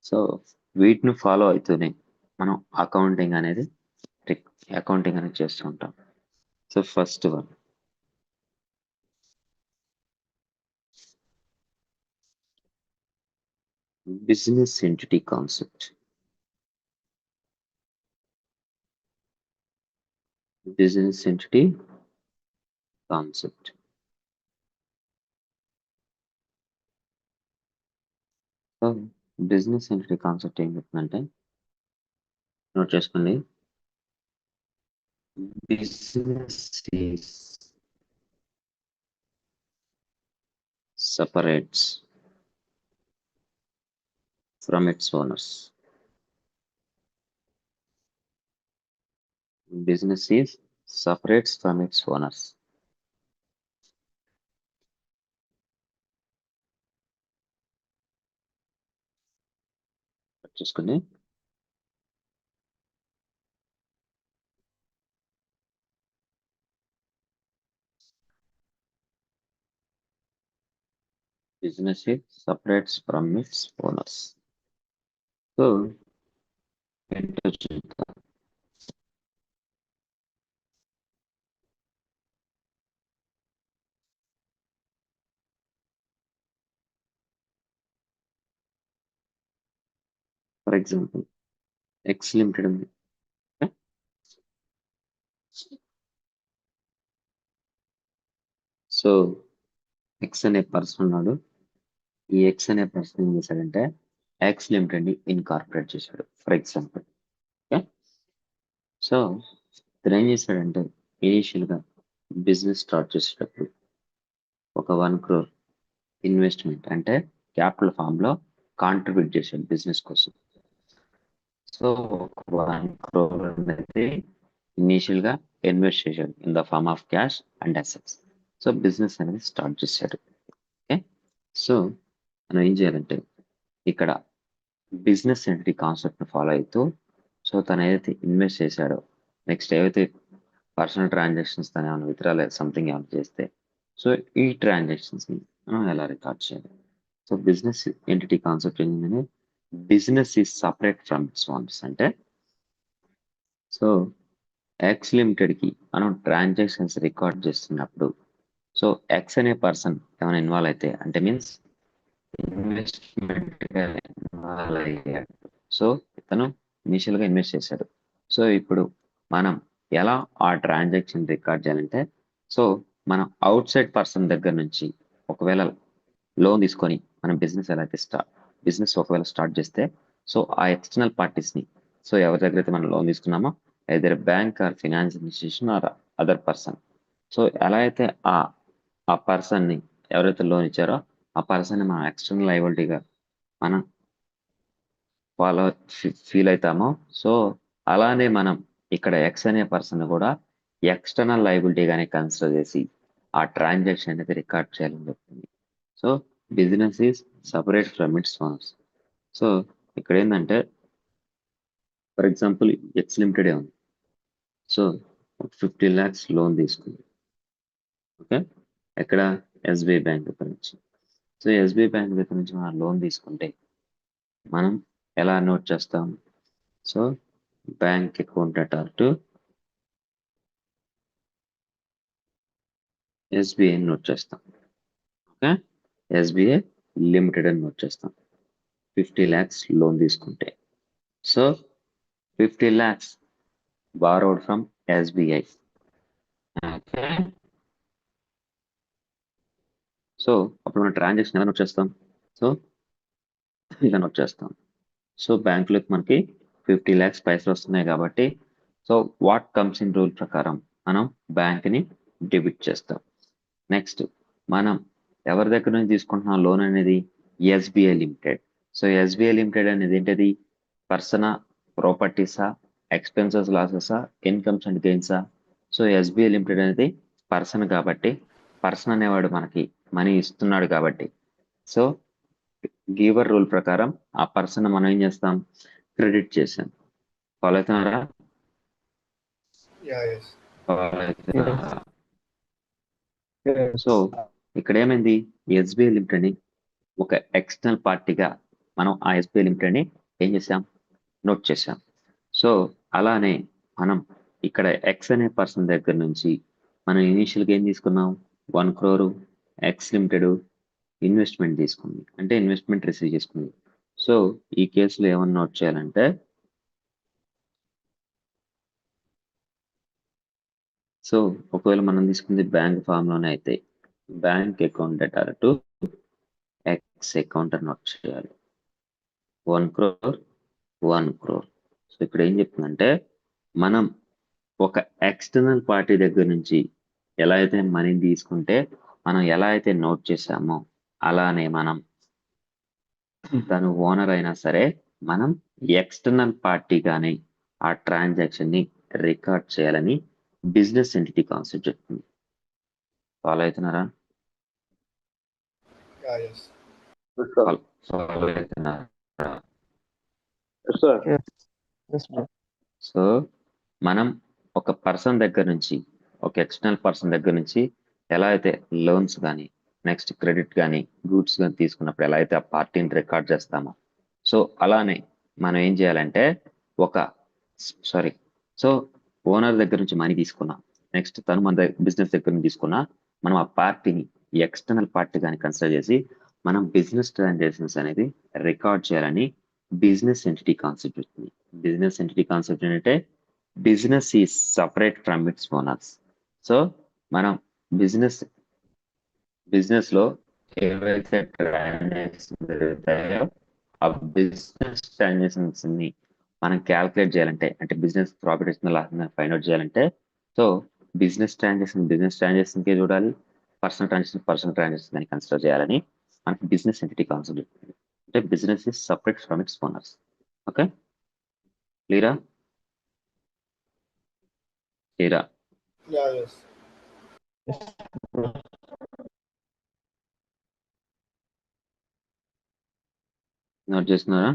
so వీటిని follow అవుతూనే మనం accounting అనేది చేస్తూ ఉంటాం. So first one business entity concept. Business entity concept. So business entity concept ఏం చెప్తుందంటే, note చేసుకోండి, business is separates from its owners. Business is separates from its owners. చూసుకోండి, business is separates from its owners. So ఏంటో చూద్దాం. For example X limited ఉంది. So X అనే person ఉన్నాడు. ఈ ఎక్స్ అనే పర్సన్ ఏం చేశాడంటే ఎక్స్ లిమిటెడ్ ని ఇన్కార్పొరేట్ చేశాడు ఫర్ ఎగ్జాంపుల్. ఓకే, సో ఇతను ఏం చేశాడంటే ఇనీషియల్గా బిజినెస్ స్టార్ట్ చేసేటప్పుడు ఒక 1 crore ఇన్వెస్ట్మెంట్ అంటే క్యాపిటల్ ఫామ్ లో కాంట్రిబ్యూట్ చేశాడు బిజినెస్ కోసం. సో 1 crore అనేది ఇనీషియల్ గా ఇన్వెస్ట్ చేశాడు in the form of cash and assets. So business అనేది స్టార్ట్ చేశాడు. ఓకే, సో మనం ఏం చేయాలంటే ఇక్కడ బిజినెస్ ఎంటిటీ కాన్సెప్ట్ ఫాలో అవుతూ, సో తను ఏదైతే ఇన్వెస్ట్ చేశాడో నెక్స్ట్ ఏవైతే పర్సనల్ ట్రాన్సాక్షన్స్ తను ఏమైనా విత్డ్రా సంథింగ్ ఏమైనా చేస్తే, సో ఈ ట్రాన్సాక్షన్స్ ని మనం ఎలా రికార్డ్ చేయాలి. సో బిజినెస్ ఎంటిటీ కాన్సెప్ట్ ఏంటంటే business is separate from its owners. అంటే సో ఎక్స్ లిమిటెడ్ కి మనం ట్రాన్సాక్షన్స్ రికార్డ్ చేస్తున్నప్పుడు సో ఎక్స్ అనే పర్సన్ ఏమైనా ఇన్వాల్వ్ అయితే అంటే మీన్స్ ఇన్వెస్ట్మెంట్ ఇన్వాల్వ్ అయ్యాడు. సో ఇతను ఇనిషియల్ గా ఇన్వెస్ట్ చేశాడు. సో ఇప్పుడు మనం ఎలా ఆ ట్రాన్సాక్షన్ రికార్డ్ చేయాలంటే, సో మనం అవుట్ సైడ్ పర్సన్ దగ్గర నుంచి ఒకవేళ లోన్ తీసుకొని మనం బిజినెస్ ఎలా అయితే బిజినెస్ ఒకవేళ స్టార్ట్ చేస్తే, సో ఆ ఎక్స్టర్నల్ పార్టీస్ ని, సో ఎవరి దగ్గర అయితే మనం లోన్ తీసుకున్నామో either bank or financial institution or other person, so ఎలా అయితే ఆ పర్సన్ ని ఎవరైతే లోన్ ఇచ్చారో ఆ పర్సన్ ని మనం ఎక్స్టర్నల్ లయబిలిటీగా మనం ఫాలో ఫీల్ అవుతామో, సో అలానే మనం ఇక్కడ ఎక్స్ అనే పర్సన్ కూడా ఎక్స్టర్నల్ లయబిలిటీగానే కన్సిడర్ చేసి ఆ ట్రాన్సాక్షన్ అనేది రికార్డ్ చేయాలని చెప్తుంది. So business is separate from its owners. So ఇక్కడ ఏంటంటే ఫర్ ఎగ్జాంపుల్ ఎక్స్ లిమిటెడ్ ఉంది. సో 50 lakhs లోన్ తీసుకుంది. ఓకే, ఎక్కడ ఎస్బీఐ బ్యాంక్ దగ్గర నుంచి. సో ఎస్బీఐ బ్యాంక్ దగ్గర నుంచి మనం లోన్ తీసుకుంటే మనం ఎలా నోట్ చేస్తాం. So bank account అటార్ to SBI note చేస్తాం. ఓకే, ఎస్బీఐ లిమిటెడ్ అని నోట్ చేస్తాం 50 lakhs లోన్ తీసుకుంటే. So 50 lakhs borrowed from SBI. Okay, so అప్పుడు మనం ట్రాన్సాక్షన్ ఎలా నోట్ చేస్తాం. సో ఇలా నోట్ చేస్తాం. సో బ్యాంకులోకి మనకి 50 lakhs పైసలు వస్తున్నాయి కాబట్టి so what comes in rule ప్రకారం మనం బ్యాంక్ని డెబిట్ చేస్తాం. నెక్స్ట్ మనం ఎవరి దగ్గర నుంచి తీసుకుంటున్నాం లోన్ అనేది SBI limited. So SBI limited అనేది ఏంటది? పర్సనా, ప్రాపర్టీసా, ఎక్స్పెన్సెస్ లాసెసా, ఇన్కమ్స్ అండ్ గెయిన్సా? సో ఎస్బీఐ లిమిటెడ్ అనేది పర్సన్ కాబట్టి పర్సన్ అనేవాడు మనకి మనీ ఇస్తున్నాడు కాబట్టి సో గివర్ రూల్ ప్రకారం ఆ పర్సన్ మనం ఏం చేస్తాం? క్రెడిట్ చేసాం. ఫాలో అవుతున్నారా? Yeah, yes. ఫాలో అవుతున్నారా? సో ఇక్కడ ఏమైంది? ఎస్బీఐ లిమిటెడ్ ని ఒక ఎక్స్టర్నల్ పార్టీగా మనం ఆ ఎస్బీఐ లిమిటెడ్ ని ఏం చేసాం? నోట్ చేసాం. సో అలానే మనం ఇక్కడ ఎక్స్ అనే పర్సన్ దగ్గర నుంచి మనం ఇనీషియల్గా ఏం తీసుకున్నాం? 1 crore ఎక్స్ లిమిటెడ్ ఇన్వెస్ట్మెంట్ తీసుకుంది, అంటే ఇన్వెస్ట్మెంట్ రిసీవ్ చేసుకుంది. సో ఈ కేసులో ఏమన్నా నోట్ చేయాలంటే సో ఒకవేళ మనం తీసుకుంది బ్యాంక్ ఫామ్ లోనే అయితే bank account debtor to X account అని నోట్ చేయాలి. 1 crore 1 crore. సో ఇక్కడ ఏం చెప్తుందంటే మనం ఒక ఎక్స్టర్నల్ పార్టీ దగ్గర నుంచి ఎలా అయితే మనీ తీసుకుంటే మనం ఎలా అయితే నోట్ చేసామో అలానే మనం తను ఓనర్ అయినా సరే మనం ఎక్స్టర్నల్ పార్టీగానే ఆ ట్రాన్సాక్షన్ ని రికార్డ్ చేయాలని బిజినెస్ ఎంటిటీ కాన్సెప్ట్ చెప్తుంది. ఫాలో అవుతున్నారా? Yeah, yes. ఫాలో అవుతున్నారా? Yes, bro. సో మనం ఒక పర్సన్ దగ్గర నుంచి ఒక ఎక్స్టర్నల్ పర్సన్ దగ్గర నుంచి ఎలా అయితే లోన్స్ కానీ నెక్స్ట్ క్రెడిట్ కానీ గూడ్స్ కానీ తీసుకున్నప్పుడు ఎలా అయితే ఆ పార్టీని రికార్డ్ చేస్తామో సో అలానే మనం ఏం చేయాలంటే సో ఓనర్ దగ్గర నుంచి మనీ తీసుకున్నాం, నెక్స్ట్ తను మన బిజినెస్ దగ్గర నుంచి తీసుకున్నా మనం ఆ పార్టీని ఎక్స్టర్నల్ పార్టీ కానీ కన్సిడర్ చేసి మనం బిజినెస్ ట్రాన్సాక్షన్స్ అనేది రికార్డ్ చేయాలని బిజినెస్ ఎంటిటీ కాన్సెప్ట్ ఉంటుంది. బిజినెస్ ఎంటిటీ కాన్సెప్ట్ ఏంటంటే business is separate from its owners. So మనం బిజినెస్ లో ఏవైతే ట్రాన్సాక్షన్స్ జరుగుతాయో ఆ బిజినెస్ ట్రాన్సాక్షన్స్ ని మనం క్యాల్కులేట్ చేయాలంటే అంటే బిజినెస్ ప్రాఫిట్ ఇస్తున్న లాస్ ఫైండ్ అవుట్ చేయాలంటే సో బిజినెస్ ట్రాన్సాక్షన్ కే చూడాలి, పర్సనల్ ట్రాన్సాక్షన్ అని కన్సిడర్ చేయాలని మనకి బిజినెస్ ఎంటిటీ కాన్సెప్ట్ చెప్తుంది. అంటే business is separate from its owners. Okay, క్లియరా? క్లియరా? Yeah, yes. నోట్ చేస్తున్నారా?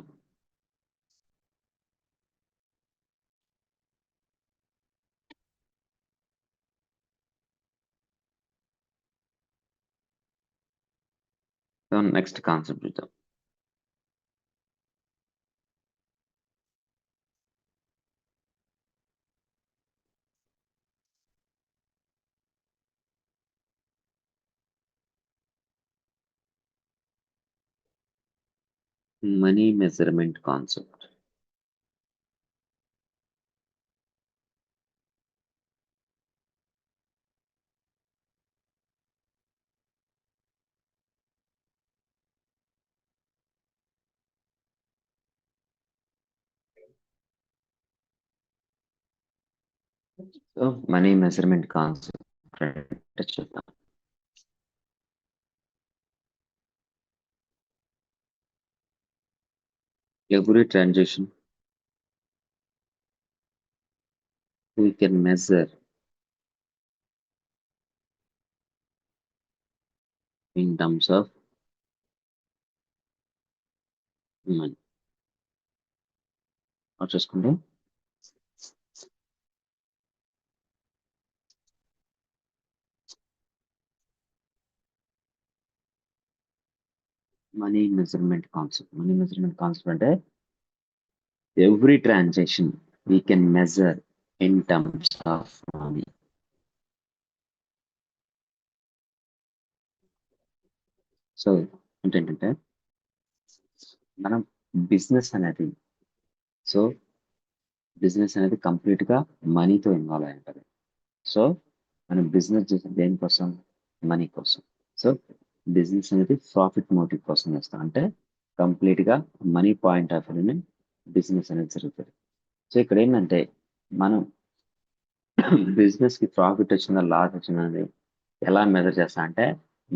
సో నెక్స్ట్ కాన్సెప్ట్ చూద్దాం. Money measurement concept. So money measurement concept అంటే చూద్దాం. Every transaction we can measure in terms of money. చూసుకుంటే money measurement concept అంటే every transaction we can measure in terms of money. So ఏంటంటే మనం business అనేది complete గా మనీతో involve అయి ఉంటుంది. సో మనం బిజినెస్ చేసే దేనికోసం? మనీ కోసం. సో బిజినెస్ అనేది ప్రాఫిట్ మోటివ్ కోసం చేస్తాం, అంటే కంప్లీట్ గా మనీ పాయింట్ ఆఫ్ వ్యూని బిజినెస్ అనేది జరుగుతుంది. సో ఇక్కడ ఏంటంటే మనం బిజినెస్ కి ప్రాఫిట్ వచ్చిందా లాస్ వచ్చిందా అనేది ఎలా మెజర్ చేస్తా అంటే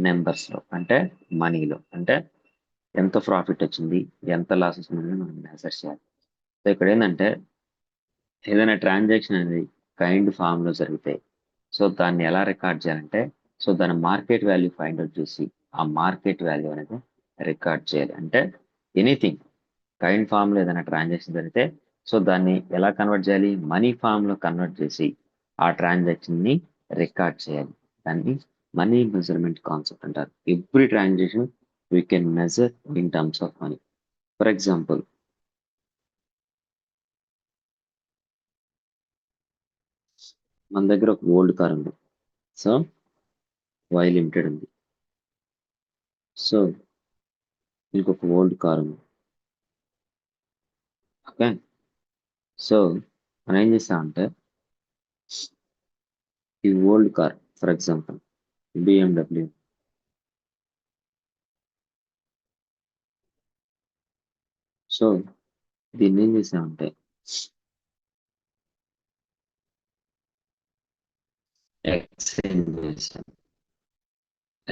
నెంబర్స్ లో, అంటే మనీలో, అంటే ఎంత ప్రాఫిట్ వచ్చింది ఎంత లాస్ వచ్చిందని మనం మెజర్ చేయాలి. సో ఇక్కడ ఏంటంటే ఏదైనా ట్రాన్సాక్షన్ అనేది కైండ్ ఫామ్ లో జరిగితే సో దాన్ని ఎలా రికార్డ్ చేయాలంటే సో దాని మార్కెట్ వాల్యూ ఫైండ్ అవుట్ చేసి ఆ మార్కెట్ వాల్యూ అనేది రికార్డ్ చేయాలి. అంటే ఎనీథింగ్ కైండ్ ఫామ్ లో ఏదైనా ట్రాన్సాక్షన్ జరిగితే సో దాన్ని ఎలా కన్వర్ట్ చేయాలి, మనీ ఫామ్ లో కన్వర్ట్ చేసి ఆ ట్రాన్సాక్షన్ ని రికార్డ్ చేయాలి. దాన్ని మనీ మెజర్మెంట్ కాన్సెప్ట్ అంటారు. Every transaction we can measure in terms of money. For example, మన దగ్గర ఒక ఓల్డ్ కార్ ఉంది. సో వై లిమిటెడ్ ఉంది. సో ఇంకొక ఓల్డ్ కార్ ఉంది. ఓకే, సో మనం ఏం చేస్తామంటే ఈ old car for example BMW, so దీన్ని ఏం చేసామంటే ఎక్స్చేంజ్ చేసాం.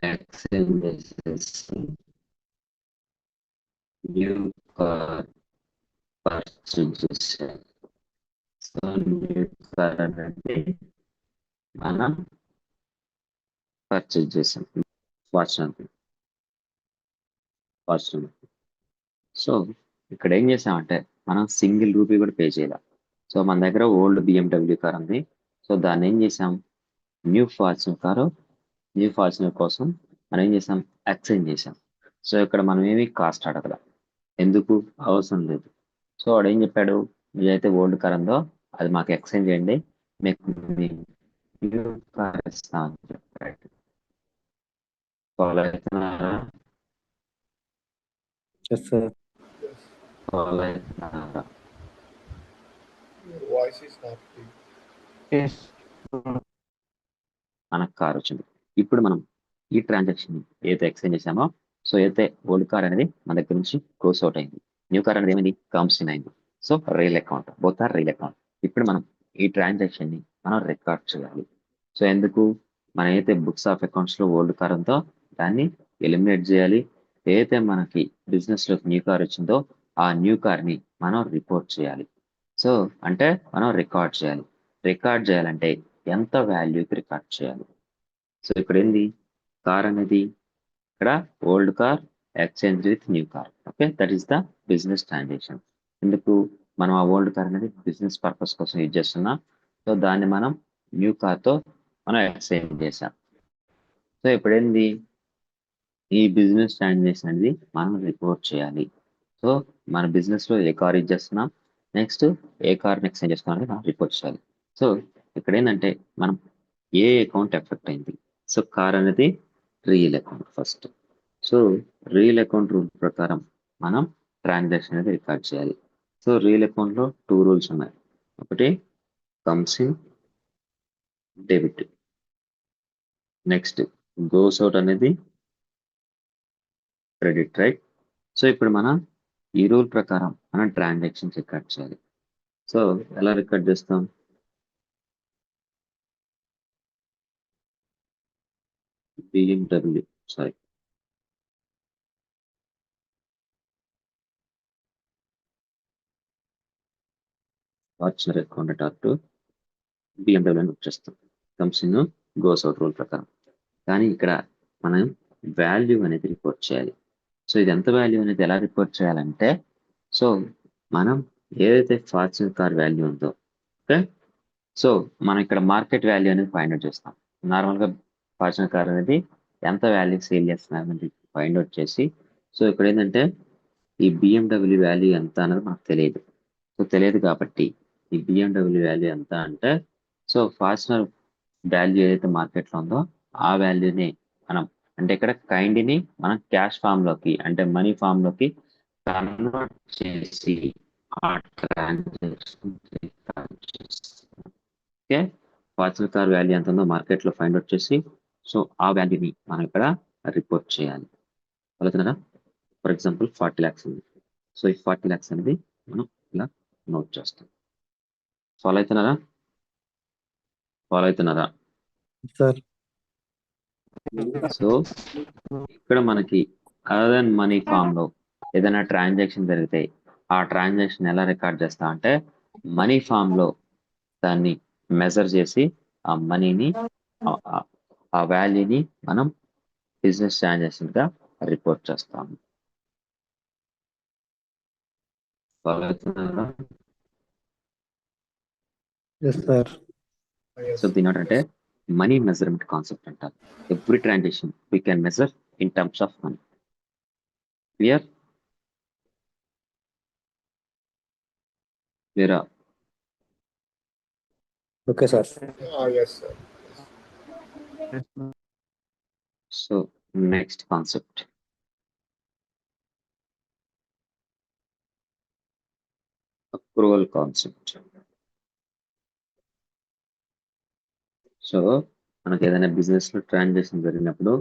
ఎక్స్చేంజ్ చేసేసి న్యూ కార్ పర్చేజ్ చేసాం. సో న్యూ కార్ అనేది మనం పర్చేజ్ చేసాం. ఫార్చునర్. సో ఇక్కడ ఏం చేసామంటే మనం సింగిల్ రూపీ కూడా పే చేయాలి. సో మన దగ్గర ఓల్డ్ బిఎండబ్ల్యూ కార్ ఉంది. సో దాన్ని ఏం చేసాం, న్యూ ఫార్చునర్ కోసం మనం ఏం చేసాం, ఎక్స్చేంజ్ చేసాం. సో ఇక్కడ మనం ఏమి కాస్ట్ అడగల, ఎందుకు అవసరం లేదు. సో వాడు ఏం చెప్పాడు, ఏదైతే ఓల్డ్ కార్ ఉందో అది మాకు ఎక్స్చేంజ్ చేయండి, మీకు న్యూ కార్ ఇస్తాం అని చెప్పాడు. ఫాలో అవుతున్నారా? Yes sir. Yes. ఫాలో అవుతున్నారా? Your voice is not clear. మనకు కార్ వచ్చింది. ఇప్పుడు మనం ఈ ట్రాన్సాక్షన్ ఏదైతే ఎక్స్చేంజ్ చేసామో సో అయితే ఓల్డ్ కార్ అనేది మన దగ్గర నుంచి క్లోజ్ అవుట్ అయింది. న్యూ కార్ అనేది ఏమైంది, కమ్స్ ఇన్ అయింది. So real account, both are real account. ఇప్పుడు మనం ఈ ట్రాన్సాక్షన్ ని మనం రికార్డ్ చేయాలి. సో ఎందుకు, మనం అయితే బుక్స్ ఆఫ్ అకౌంట్స్ లో ఓల్డ్ కార్ ఉందో దాన్ని ఎలిమినేట్ చేయాలి. ఏదైతే మనకి బిజినెస్ లో న్యూ కార్ వచ్చిందో ఆ న్యూ కార్ ని మనం రిపోర్ట్ చేయాలి. సో అంటే మనం రికార్డ్ చేయాలి. రికార్డ్ చేయాలంటే ఎంత వాల్యూకి రికార్డ్ చేయాలి. సో ఇక్కడ ఏంది, కార్ అనేది ఇక్కడ old car exchange with new car. Okay, that is the business transaction. ఎందుకు, మనం ఆ ఓల్డ్ కార్ అనేది బిజినెస్ పర్పస్ కోసం యూజ్ చేస్తున్నాం. సో దాన్ని మనం న్యూ కార్ తో మనం ఎక్స్చేంజ్ చేసాం. సో ఇప్పుడు ఏంది, ఈ బిజినెస్ ట్రాన్సాక్షన్ అనేది మనం రిపోర్ట్ చేయాలి. సో మన బిజినెస్ లో ఏ కార్ యూజ్ చేస్తున్నాం, నెక్స్ట్ ఏ కార్ ఎక్స్చేంజ్ చేస్తున్నాం అనేది మనం రిపోర్ట్ చేయాలి. సో ఇక్కడ ఏంటంటే మనం ఏ అకౌంట్ ఎఫెక్ట్ అయింది. సో కార్ అనేది real account first. So real account rule ప్రకారం మనం ట్రాన్సాక్షన్ అనేది రికార్డ్ చేయాలి. సో రియల్ అకౌంట్ లో 2 రూల్స్ ఉన్నాయి. ఒకటి comes in debit, next goes out అనేది క్రెడిట్, రైట్. సో ఇప్పుడు మనం ఈ రూల్ ప్రకారం మనం ట్రాన్సాక్షన్స్ రికార్డ్ చేయాలి. సో ఎలా రికార్డ్ చేస్తాం, BMW sorry Fortuner account top BMW అని వచ్చేస్తాం. Comes in goes out rule ప్రకారం. కానీ ఇక్కడ మనం వాల్యూ అనేది రిపోర్ట్ చేయాలి. సో ఇది ఎంత వాల్యూ అనేది ఎలా రిపోర్ట్ చేయాలంటే సో మనం ఏదైతే ఫార్చునర్ కార్ వాల్యూ ఉందో, ఓకే, సో మనం ఇక్కడ మార్కెట్ వాల్యూ అనేది ఫైండ్ అవుట్ చేస్తాం. నార్మల్గా ఫార్చునర్ కార్ అనేది ఎంత వాల్యూ సేల్ చేస్తున్నారు అనేది ఫైండ్ అవుట్ చేసి సో ఇక్కడ ఏంటంటే ఈ బిఎండబ్ల్యూ వాల్యూ ఎంత అనేది మనకు తెలియదు. సో తెలియదు కాబట్టి ఈ బిఎండబ్ల్యూ వాల్యూ ఎంత అంటే సో ఫార్చునర్ వాల్యూ ఏదైతే మార్కెట్లో ఉందో ఆ వాల్యూని మనం అంటే ఇక్కడ కైండ్ని మనం క్యాష్ ఫామ్ లోకి అంటే మనీ ఫామ్ లోకి కన్వర్ట్ చేసి ఆ transaction okay, Fortuner car value ఎంత ఉందో మార్కెట్లో ఫైండ్ అవుట్ చేసి సో ఆ వాల్యూని మనం ఇక్కడ రిపోర్ట్ చేయాలి. వెళ్తున్నారా, ఫర్ ఎగ్జాంపుల్ 40 lakhs ఉంది. సో ఈ 40 lakhs అనేది మనం ఇలా నోట్ చేస్తాం. ఫాలో అవుతున్నారా? సార్. సో ఇక్కడ మనకి అదర్ దెన్ మనీ ఫామ్ లో ఏదైనా ట్రాన్సాక్షన్ జరిగితే ఆ ట్రాన్సాక్షన్ ఎలా రికార్డ్ చేస్తా అంటే మనీ ఫామ్ లో దాన్ని మెజర్ చేసి ఆ మనీని ఆ వాల్యూని మనం బిజినెస్ ట్రాన్సాక్షన్ గా రిపోర్ట్ చేస్తాము. Follow అవుతున్నారా? Yes sir. Yes. సో దీని అంటే మనీ మెజర్మెంట్ కాన్సెప్ట్ అంటారు. Every transaction we can measure in terms of money. Clear? క్లియరా? Okay sir. Yes, sir. So next concept approval concept. So మనకి ఏదైనా business లో ట్రాన్సాక్షన్ జరిగినప్పుడు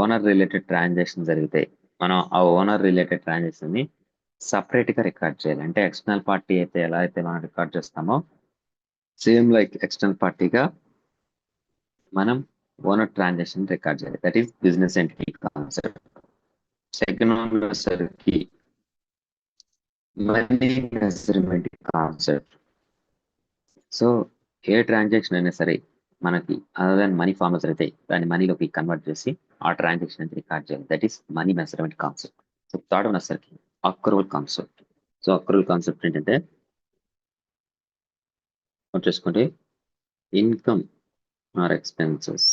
ఓనర్ రిలేటెడ్ ట్రాన్సాక్షన్ జరిగితే మనం ఆ ఓనర్ రిలేటెడ్ ట్రాన్సాక్షన్ ని సపరేట్ గా రికార్డ్ చేయాలి. అంటే ఎక్స్టర్నల్ పార్టీ అయితే ఎలా అయితే మనం రికార్డ్ చేస్తామో సేమ్ లైక్ ఎక్స్టర్నల్ పార్టీగా మనం ఓనర్ ట్రాన్సాక్షన్ రికార్డ్ చేయాలి. That is business entity concept. Second one వచ్చేసరికి మనీ మెజర్మెంట్ కాన్సెప్ట్. సో ఏ ట్రాన్సాక్షన్ అయినా సరే మనకి అదర్ దాన్ మనీ ఫార్మర్స్ అయితే దాన్ని మనీలోకి కన్వర్ట్ చేసి ఆ ట్రాన్సాక్షన్ అయితే రికార్డ్ చేయాలి. That is money measurement concept. So third one వచ్చేసరికి accrual concept. So accrual concept ఏంటంటే నోట్ చేసుకోండి, income or expenses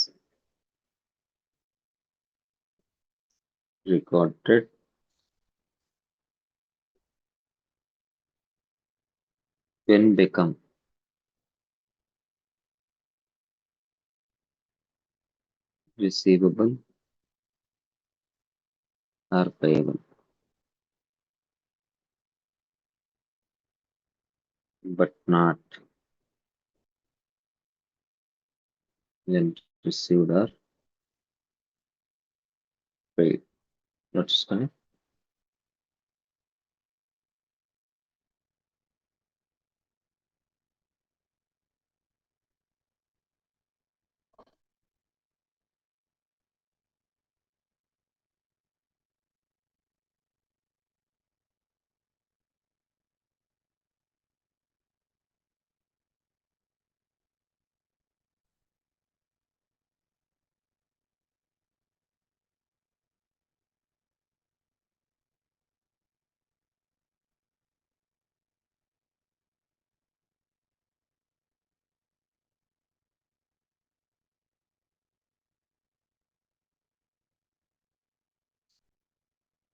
recorded when become receivable or payable, but not when received or paid. Let's go.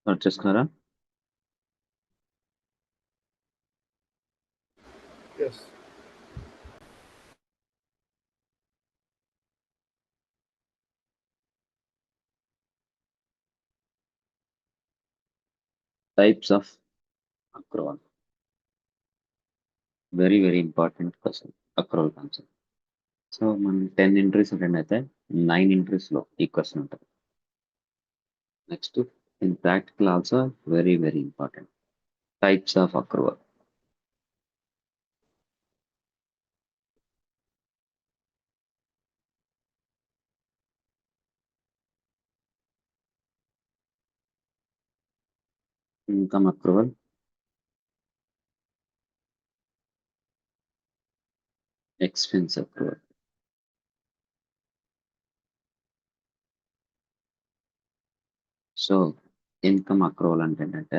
Note చేసుకున్నారా? Yes. Types of accrual. Very, very important question. Accrual concept. So మనం 10 entries attend అయితే 9 entries లో ఈ question ఉంటుంది. Next in practical also very very important. Types of accrual. Income accrual, expense accrual. So income accrual అంటే ఏంటంటే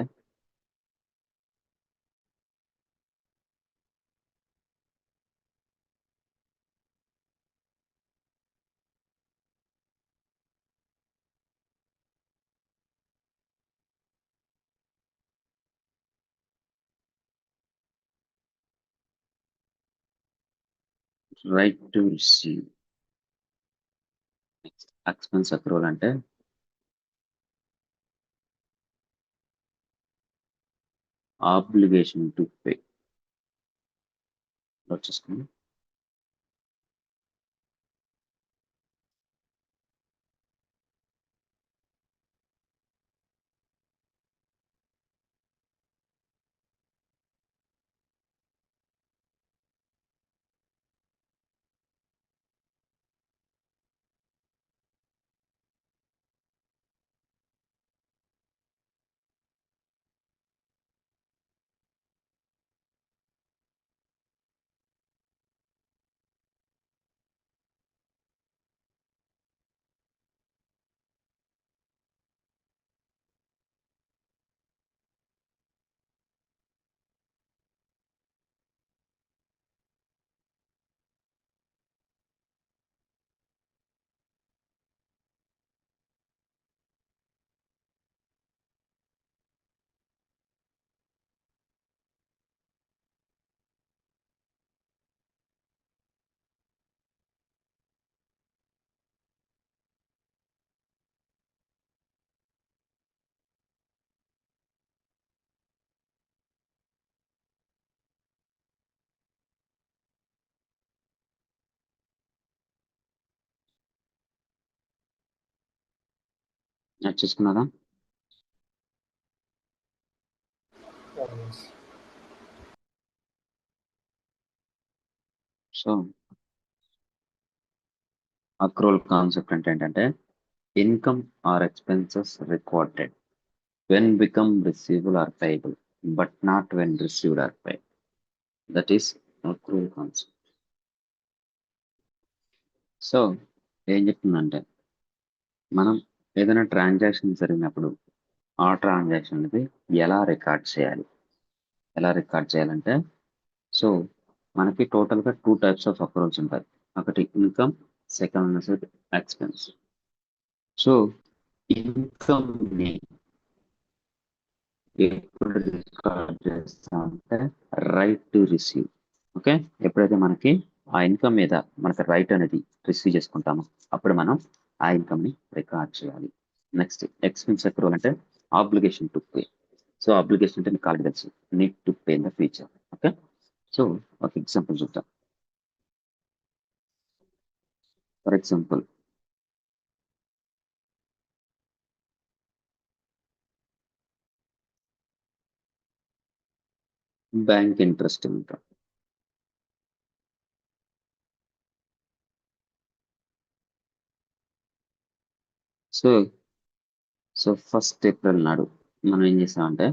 right to receive. Next expense accrual అంటే obligation to pay. వచ్చేసుకుని అది చూసుకున్నారా? Yes. సో అక్రూవల్ కాన్సెప్ట్ అంటే ఏంటంటే income or expenses recorded when become receivable or payable but not when received or pay. That is accrual concept. So ఏం చెప్తుందంటే మనం ఏదైనా ట్రాన్సాక్షన్ జరిగినప్పుడు ఆ ట్రాన్సాక్షన్ అనేది ఎలా రికార్డ్ చేయాలి? ఎలా రికార్డ్ చేయాలంటే సో మనకి టోటల్గా 2 టైప్స్ ఆఫ్ అక్రూవల్స్ ఉంటాయి. ఒకటి ఇన్కమ్, సెకండ్ వచ్చేసి ఎక్స్పెన్స్. సో ఇన్కమ్ని ఎప్పుడు రికార్డ్ చేస్తామంటే రైట్ టు రిసీవ్. ఓకే, ఎప్పుడైతే మనకి ఆ ఇన్కమ్ మీద మనకి రైట్ అనేది రిసీవ్ చేసుకుంటామో అప్పుడు మనం ఆ ఇన్కమ్ని రికార్డ్ చేయాలి. నెక్స్ట్ ఎక్స్పెన్స్ అక్రూవల్ అంటే obligation to pay. So application అంటే మీకు ఆల్రెడీ తెలుసు, need to pay in the future. Okay, so ఒక ఎగ్జాంపుల్ చూద్దాం. For example bank interest income. So so first April నాడు మనం ఏం చేసామంటే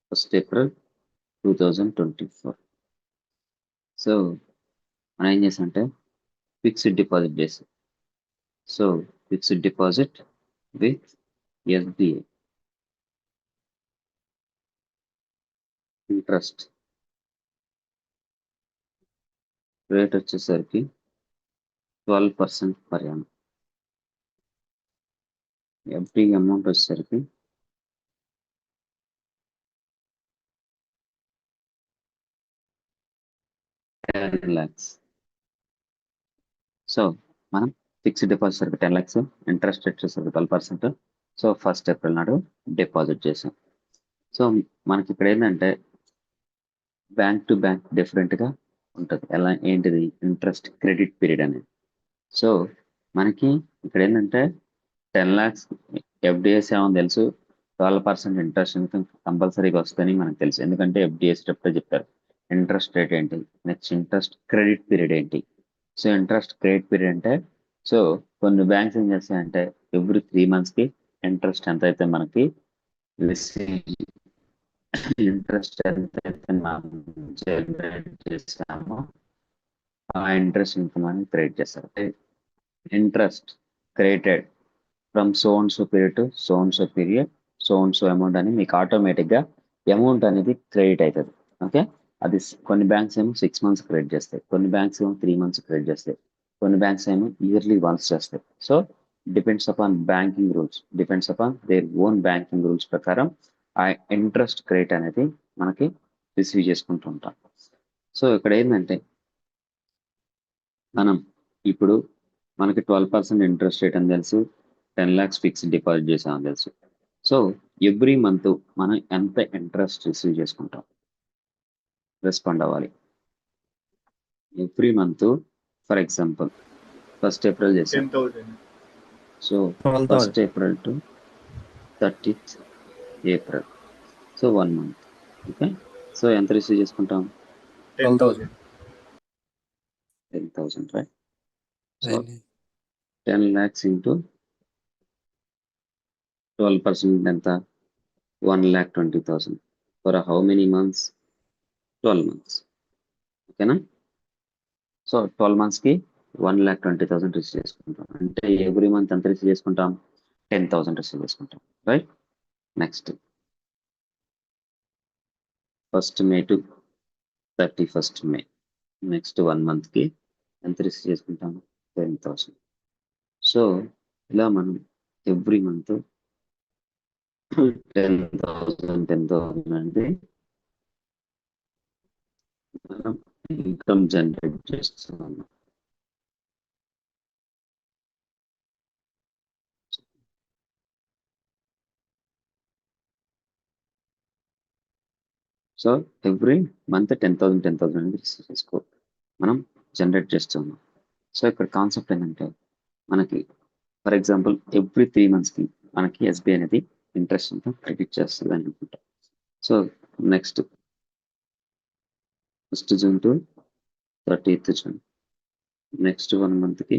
ఫస్ట్ ఏప్రిల్ 2024 సో మనం ఏం చేసామంటే ఫిక్స్డ్ డిపాజిట్ చేసాం. So fixed deposit with SBI. Interest rate వచ్చేసరికి 12% పర్ యానం. ఎఫ్డి అమౌంట్ వచ్చేసరికి 10 lakhs. సో మనం ఫిక్స్డ్ డిపాజిట్ సరికి 10 lakhs, ఇంట్రెస్ట్ రేట్ వచ్చేసరికి 12%. సో ఫస్ట్ ఏప్రిల్ నాడు డిపాజిట్ చేసాం. సో మనకి ఇక్కడ ఏంటంటే బ్యాంక్ టు బ్యాంక్ డిఫరెంట్గా ఉంటుంది. ఎలా ఏంటిది ఇంట్రెస్ట్ క్రెడిట్ పీరియడ్ అనేది. సో మనకి ఇక్కడ ఏంటంటే 10 lakhs ఎఫ్డిఎస్ ఏమో తెలుసు, 12% ఇంట్రెస్ట్ ఇన్కమ్ కంపల్సరీగా వస్తుందని మనకు తెలుసు. ఎందుకంటే ఎఫ్డిఎస్ చెప్తే చెప్పారు ఇంట్రెస్ట్ రేట్ ఏంటి, నెక్స్ట్ ఇంట్రెస్ట్ క్రెడిట్ పీరియడ్ ఏంటి. సో ఇంట్రెస్ట్ క్రెడిట్ పీరియడ్ అంటే సో కొన్ని బ్యాంక్స్ ఏం చేస్తాయంటే ఎవ్రీ 3 monthsకి ఇంట్రెస్ట్ ఎంత అయితే మనకి ఇంట్రెస్ట్ ఎంత అయితే మనం జనరేట్ చేస్తామో ఆ ఇంట్రెస్ట్ ఇన్కమ్ అని క్రెడిట్ చేస్తారు. Interest credited from so and so period to so and so period so and so amount అని మీకు ఆటోమేటిక్గా అమౌంట్ అనేది క్రెడిట్ అవుతుంది. ఓకే, అది కొన్ని బ్యాంక్స్ ఏమో 6 months క్రెడిట్ చేస్తాయి, కొన్ని బ్యాంక్స్ ఏమో 3 months క్రెడిట్ చేస్తాయి, కొన్ని బ్యాంక్స్ ఏమో ఇయర్లీ వన్స్ చేస్తాయి. So depends upon banking rules, depends upon their own banking rules ప్రకారం ఆ ఇంట్రెస్ట్ క్రెడిట్ అనేది మనకి రిసీవ్ చేసుకుంటూ ఉంటాం. సో ఇక్కడ ఏంటంటే మనం ఇప్పుడు మనకి 12% ఇంట్రెస్ట్ రేట్ అని తెలుసు, 10 lakhs ఫిక్స్డ్ డిపాజిట్ చేసామని తెలుసు. సో ఎవ్రీ మంత్ మనం ఎంత ఇంట్రెస్ట్ రిసీవ్ చేసుకుంటాం రెస్పాండ్ అవ్వాలి. Every month for example first April చేసాం. 10,000. So 12,000. First April to 30th April. So 1 month. Okay, so ఎంత రిసీవ్ చేసుకుంటాం? 10,000. 10,000, రైట్? సో 10 lakhs ఇంటూ 12% ఎంత? 1,20,000 for how many months? 12 months. ఓకేనా? So 12 monthsకి 1,20,000 receive చేసుకుంటాం. అంటే every month ఎంత receive చేసుకుంటాం? 10,000 receive చేసుకుంటాం, right? Next 1st May to 31st May. Next 1 monthకి ఎంత రిసీవ్ చేసుకుంటాం? 10,000. సో ఇలా మనం ఎవ్రీ మంత్ 10,000 అంటే మనం ఇన్కమ్ జనరేట్ చేస్తున్నాం. సో ఎవ్రీ మంత్ 10,000 అనేది రిసీవ్ చేసుకో మనం జనరేట్ చేస్తున్నాం. సో ఇక్కడ కాన్సెప్ట్ ఏంటంటే మనకి ఫర్ ఎగ్జాంపుల్ ఎవ్రీ 3 మంత్స్కి మనకి ఎస్బీఐ అనేది ఇంట్రెస్ట్ అంతా క్రెడిట్ చేస్తుంది అని అనుకుంటాం. So next 1st June to 30th June next 1 మంత్కి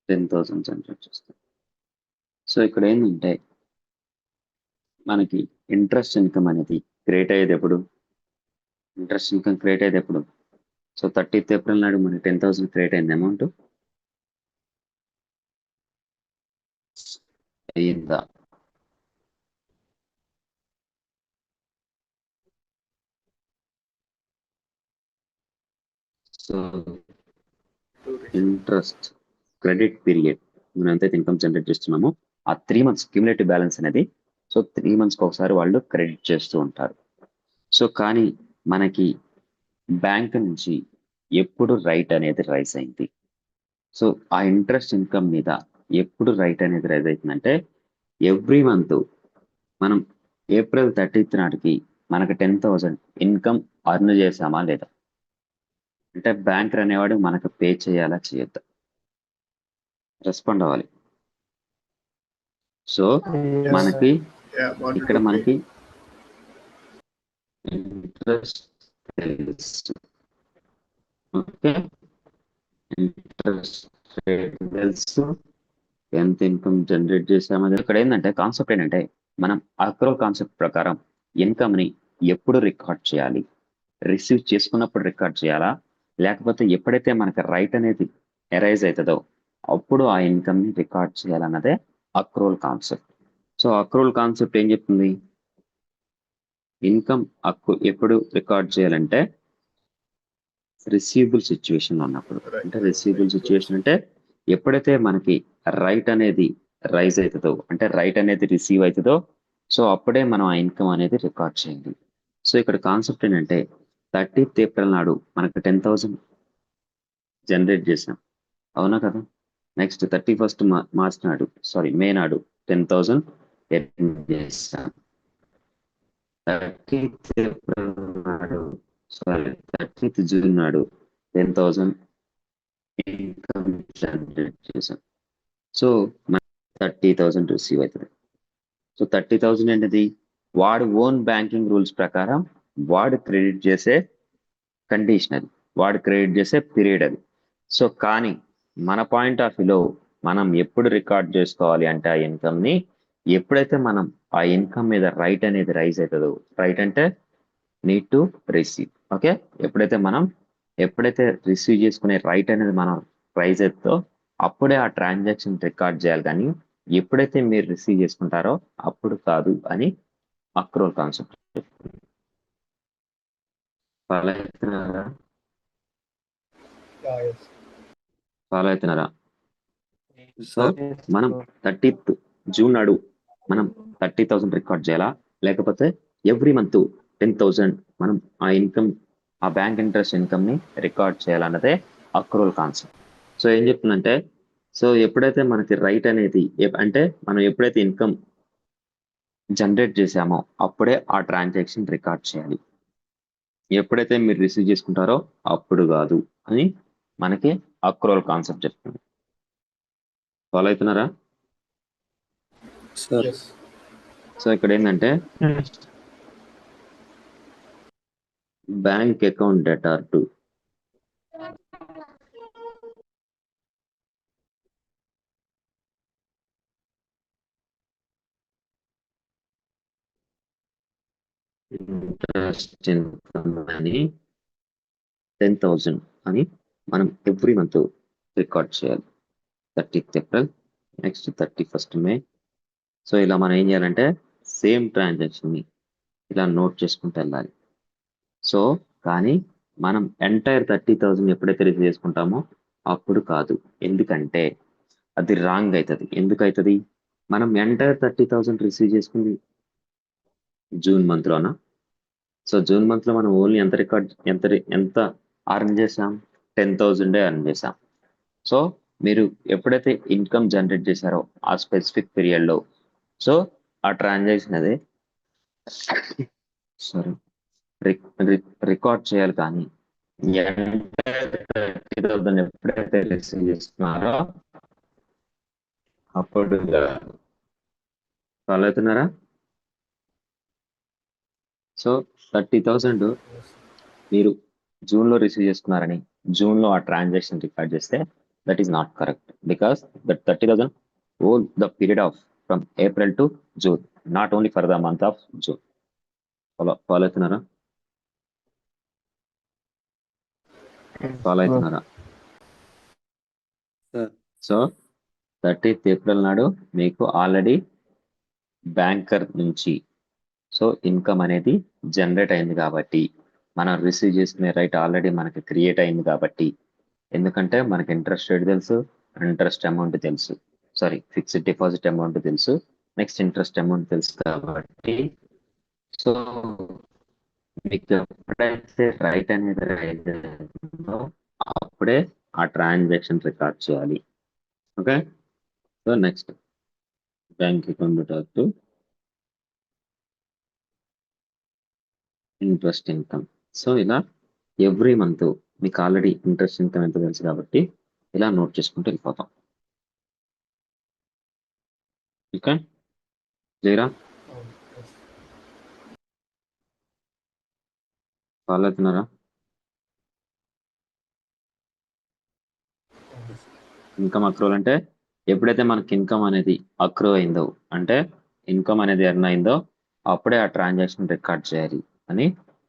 10,000 జనరేట్ చేస్తాం. సో ఇక్కడ ఏంటంటే మనకి ఇంట్రెస్ట్ ఇన్కమ్ అనేది క్రియేట్ అయ్యేది ఎప్పుడు? ఇంట్రెస్ట్ ఇన్కమ్ క్రియేట్ అయ్యేది ఎప్పుడు? సో 30th ఏప్రిల్ నాడు మనకి 10,000 క్రియేట్ అయింది అమౌంట్ అయ్యిందా? సో ఇంట్రెస్ట్ క్రెడిట్ పీరియడ్ మనం ఎంతైతే ఇన్కమ్ జనరేట్ చేస్తున్నామో ఆ 3 మంత్స్ క్యూములేటివ్ బ్యాలెన్స్ అనేది సో 3 మంత్స్కి ఒకసారి వాళ్ళు క్రెడిట్ చేస్తూ ఉంటారు. సో కానీ మనకి బ్యాంక్ నుంచి ఎప్పుడు రైట్ అనేది రైజ్ అయింది? సో ఆ ఇంట్రెస్ట్ ఇన్కమ్ మీద ఎప్పుడు రైట్ అనేది రైజ్ అవుతుందంటే ఎవ్రీ మంత్ మనం ఏప్రిల్ 30th నాటికి మనకు 10,000 ఇన్కమ్ అర్న్ చేసామా లేదా, అంటే బ్యాంకర్ అనేవాడు మనకు పే చేయాలా చేయొద్దా? రెస్పాండ్ అవ్వాలి. So Yes. మనకి Yeah, what ఇక్కడ to pay? మనకి ఇంట్రెస్ట్ తెలుసు. ఓకే, ఇంట్రెస్ట్ తెలుసు, ఎంత ఇన్కమ్ జనరేట్ చేసామని. ఇక్కడ ఏంటంటే కాన్సెప్ట్ ఏంటంటే మనం అక్రోల్ కాన్సెప్ట్ ప్రకారం ఇన్కమ్ ని ఎప్పుడు రికార్డ్ చేయాలి? రిసీవ్ చేసుకున్నప్పుడు రికార్డ్ చేయాలా, లేకపోతే ఎప్పుడైతే మనకి రైట్ అనేది ఎరైజ్ అవుతుందో అప్పుడు ఆ ఇన్కమ్ ని రికార్డ్ చేయాలన్నదే accrual concept. So accrual concept ఏం చెప్తుంది? ఇన్కమ్ ఎప్పుడు రికార్డ్ చేయాలంటే రిసీవబుల్ సిచ్యువేషన్ ఉన్నప్పుడు. అంటే రిసీవబుల్ సిచ్యువేషన్ అంటే ఎప్పుడైతే మనకి రైట్ అనేది రైజ్ అవుతుందో, అంటే రైట్ అనేది రిసీవ్ అవుతుందో సో అప్పుడే మనం ఆ ఇన్కమ్ అనేది రికార్డ్ చేయాలి. సో ఇక్కడ కాన్సెప్ట్ ఏంటంటే 30th ఏప్రిల్ నాడు మనకు 10,000 జనరేట్ చేసాం, అవునా కదా? నెక్స్ట్ 31st మార్చ్ నాడు మే నాడు 10,000 చేసాం. 30th ఏప్రిల్ నాడు 30th జూన్ నాడు 10,000 ఇన్కమ్ జనరేట్ చేసాం. సో మన 30,000 రిసీవ్ అవుతుంది. సో 30,000 ఏంటిది? వాడు ఓన్ బ్యాంకింగ్ రూల్స్ ప్రకారం వాడు క్రెడిట్ చేసే కండిషన్ అది, వాడు క్రెడిట్ చేసే పీరియడ్ అది. సో కానీ మన పాయింట్ ఆఫ్ వ్యూలో మనం ఎప్పుడు రికార్డ్ చేసుకోవాలి అంటే ఆ ఇన్కమ్ ని ఎప్పుడైతే మనం ఆ ఇన్కమ్ మీద రైట్ అనేది రైజ్ అవుతుందో, రైట్ అంటే నీడ్ టు రిసీవ్. ఓకే, ఎప్పుడైతే రిసీవ్ చేసుకునే రైట్ అనేది మనం రైజ్ అవుతుందో అప్పుడే ఆ ట్రాన్సాక్షన్ రికార్డ్ చేయాలి, కానీ ఎప్పుడైతే మీరు రిసీవ్ చేసుకుంటారో అప్పుడు కాదు అని అక్రోల్ కాన్సెప్ట్. ఫాలో అవుతున్నారా? Yeah, yes. ఫాలో అవుతున్నారా? So Sir. మనం 30th జూన్ నాడు మనం 30,000 రికార్డ్ చేయాలా, లేకపోతే ఎవ్రీ మంత్ 10,000 మనం ఆ ఇన్కమ్, ఆ బ్యాంక్ ఇంట్రెస్ట్ ఇన్కమ్ ని రికార్డ్ చేయాలన్నదే అక్రోల్ కాన్సెప్ట్. సో ఏం చెప్తుందంటే సో ఎప్పుడైతే మనకి రైట్ అనేది అంటే మనం ఎప్పుడైతే ఇన్కమ్ జనరేట్ చేసామో అప్పుడే ఆ ట్రాన్సాక్షన్ రికార్డ్ చేయాలి, ఎప్పుడైతే మీరు రిసీవ్ చేసుకుంటారో అప్పుడు కాదు అని మనకి అక్రోల్ కాన్సెప్ట్ చెప్తుంది. ఫాలో అవుతున్నారా? Sir. Yes. సో ఇక్కడ ఏంటంటే bank account debtor to interest income అని 10,000 అని మనం ఎవ్రీ మంత్ రికార్డ్ చేయాలి. 30th ఏప్రిల్, నెక్స్ట్ 31st మే. సో ఇలా మనం ఏం చేయాలంటే సేమ్ ట్రాన్సాక్షన్ని ఇలా నోట్ చేసుకుంటూ వెళ్ళాలి. సో కానీ మనం ఎంటైర్ 30,000 ఎప్పుడైతే రిసీవ్ చేసుకుంటామో అప్పుడు కాదు, ఎందుకంటే అది రాంగ్ అవుతుంది. ఎందుకు అవుతుంది? మనం ఎంటైర్ 30,000 రిసీవ్ చేసుకుంది జూన్ మంత్లోనా? సో జూన్ మంత్లో మనం ఓన్లీ ఎంత అర్న్ చేసాం? 10,000 అర్న్ చేసాం. సో మీరు ఎప్పుడైతే ఇన్కమ్ జనరేట్ చేశారో ఆ స్పెసిఫిక్ పీరియడ్లో సో ఆ ట్రాన్సాక్షన్ అదే రికార్డ్ చేయాలి, కానీ 30,000 ఎప్పుడైతే రిసీవ్ చేస్తున్నారో అప్పుడు ఫాలో అవుతున్నారా? So 30,000 Yes. మీరు జూన్లో రిసీవ్ చేసుకున్నారని జూన్లో ఆ ట్రాన్సాక్షన్ రికార్డ్ చేస్తే that is not correct because that 30,000 all the period of from April to June, not only for the month of June. Follow అవుతున్నారా? ఫాలో అవుతున్నారా? సార్ సో 30th ఏప్రిల్ నాడు మీకు ఆల్రెడీ బ్యాంకర్ నుంచి so income అనేది generate అయింది కాబట్టి మనం receive చేసుకునే రైట్ ఆల్రెడీ మనకి క్రియేట్ అయింది కాబట్టి, ఎందుకంటే మనకి ఇంట్రెస్ట్ రేట్ తెలుసు, ఇంట్రెస్ట్ అమౌంట్ తెలుసు, సారీ ఫిక్స్డ్ డిపాజిట్ అమౌంట్ తెలుసు, నెక్స్ట్ ఇంట్రెస్ట్ అమౌంట్ తెలుసు కాబట్టి సో మీకు ఎప్పుడైతే రైట్ అనేది రైట్ అయిందో అప్పుడే ఆ ట్రాన్సాక్షన్ రికార్డ్ చేయాలి. Okay, so next bank account to interest income. So ఇలా ఎవ్రీ మంత్ మీకు ఆల్రెడీ ఇంట్రెస్ట్ ఇన్కమ్ ఎంత తెలుసు కాబట్టి ఇలా నోట్ చేసుకుంటూ వెళ్ళిపోతాం. ఓకే, క్లియరా? Yes. ఫాలో అవుతున్నారా? ఇన్కమ్ అక్రూవల్ అంటే ఎప్పుడైతే మనకి ఇన్కమ్ అనేది అక్రూవ్ అయిందో, అంటే ఇన్కమ్ అనేది ఎర్న్ అయిందో అప్పుడే ఆ ట్రాన్సాక్షన్ రికార్డ్ చేయాలి అని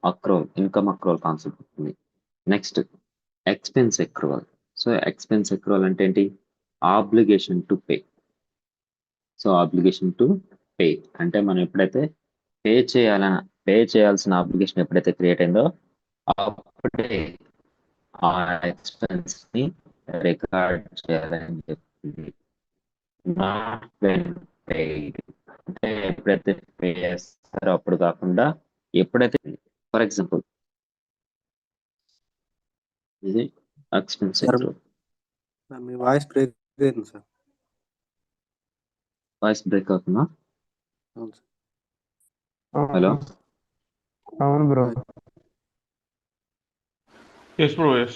అక్రూవల్, ఇన్కమ్ అక్రూవల్ కాన్సెప్ట్ ఉంది. Next expense accrual. So expense accrual అంటే ఏంటి? Obligation to pay. So obligation to pay అంటే మనం ఎప్పుడైతే పే చేయాల్సిన ఆబ్లిగేషన్ ఎప్పుడైతే క్రియేట్ అయిందో అప్పుడే ఆ ఎక్స్పెన్స్ ని రికార్డ్ చేయాలని చెప్తుంది. నాట్ వెన్ పెయిడ్ అంటే ఎప్పుడైతే పే చేస్తారో అప్పుడు కాకుండా ఎప్పుడైతే, ఫర్ ఎగ్జాంపుల్ ఇది ఎక్స్పెన్స్ సార్ అక్రూవల్. మీ వాయిస్ బ్రేక్ అయింది సార్. వాయిస్ బ్రేక్ అవుతుందా? అవును సార్. హలో, అవును bro. Yes, bro. Yes.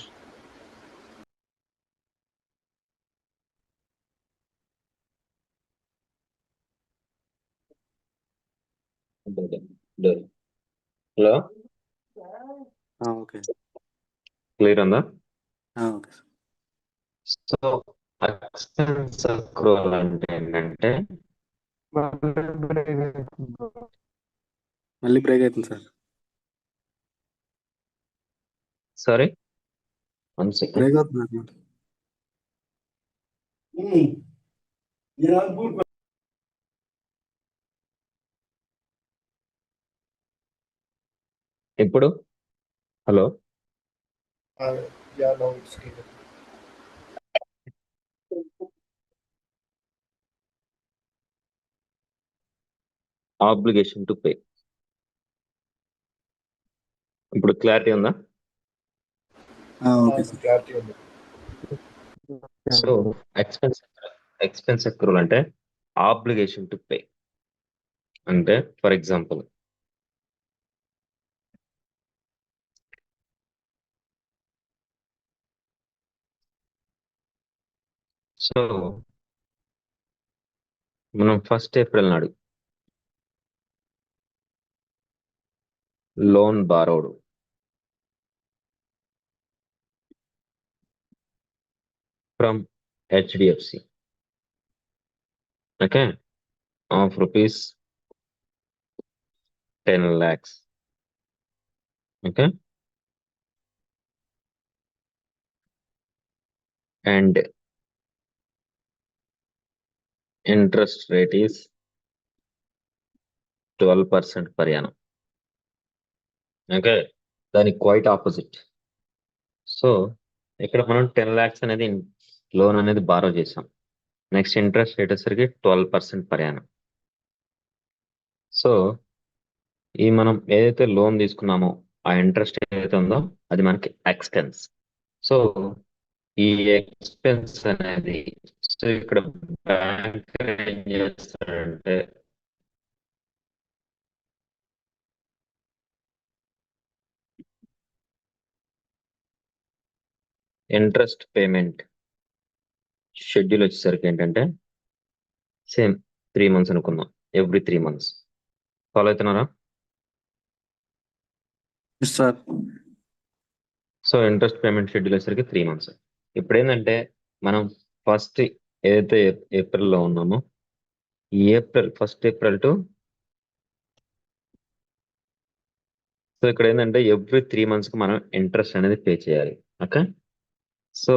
Hello, okay clear ఉందా? Okay sir. So expense accrual అంటే ఏంటంటే మళ్ళీ బ్రేక్ అవుతుంది సార్. Sorry 1 second. బ్రేక్ అవుతుంది అన్నమాట. ఇప్పుడు hello, Yeah, now it's clear. Obligation to pay. ఇప్పుడు క్లారిటీ ఉందా? Okay sir. Clarity on it. So expense accrual అంటే ఆబ్లిగేషన్ టు పే. అంటే ఫర్ ఎగ్జాంపుల్ సో మనం 1st ఏప్రిల్ నాడు loan borrowed from HDFC, okay, of rupees 10 lakhs. Okay, and interest rate is 12% per annum. Okay, దానికి quite opposite. So ఇక్కడ మనం 10 lakhs అనేది loan అనేది borrow చేసాం. నెక్స్ట్ ఇంట్రెస్ట్ రేట్ వచ్చేసరికి 12% per annum. సో ఈ మనం ఏదైతే లోన్ తీసుకున్నామో ఆ ఇంట్రెస్ట్ ఏదైతే ఉందో అది మనకి ఎక్స్పెన్స్. సో ఈ ఎక్స్పెన్స్ అనేది సో ఇక్కడ బ్యాంక్ ఏం చేస్తాడంటే ఇంట్రెస్ట్ పేమెంట్ షెడ్యూల్ వచ్చేసరికి ఏంటంటే సేమ్ 3 మంత్స్ అనుకుందాం. Every 3 months. ఫాలో అవుతున్నారా? Yes sir. So interest payment schedule వచ్చేసరికి 3 మంత్స్. ఇప్పుడు ఏంటంటే మనం ఫస్ట్ ఏదైతే ఏప్రిల్లో ఉన్నామో ఈ ఏప్రిల్ టు సో ఇక్కడ ఏంటంటే ఎవ్రీ 3 మంత్స్ కి మనం ఇంట్రెస్ట్ అనేది పే చేయాలి. Okay, so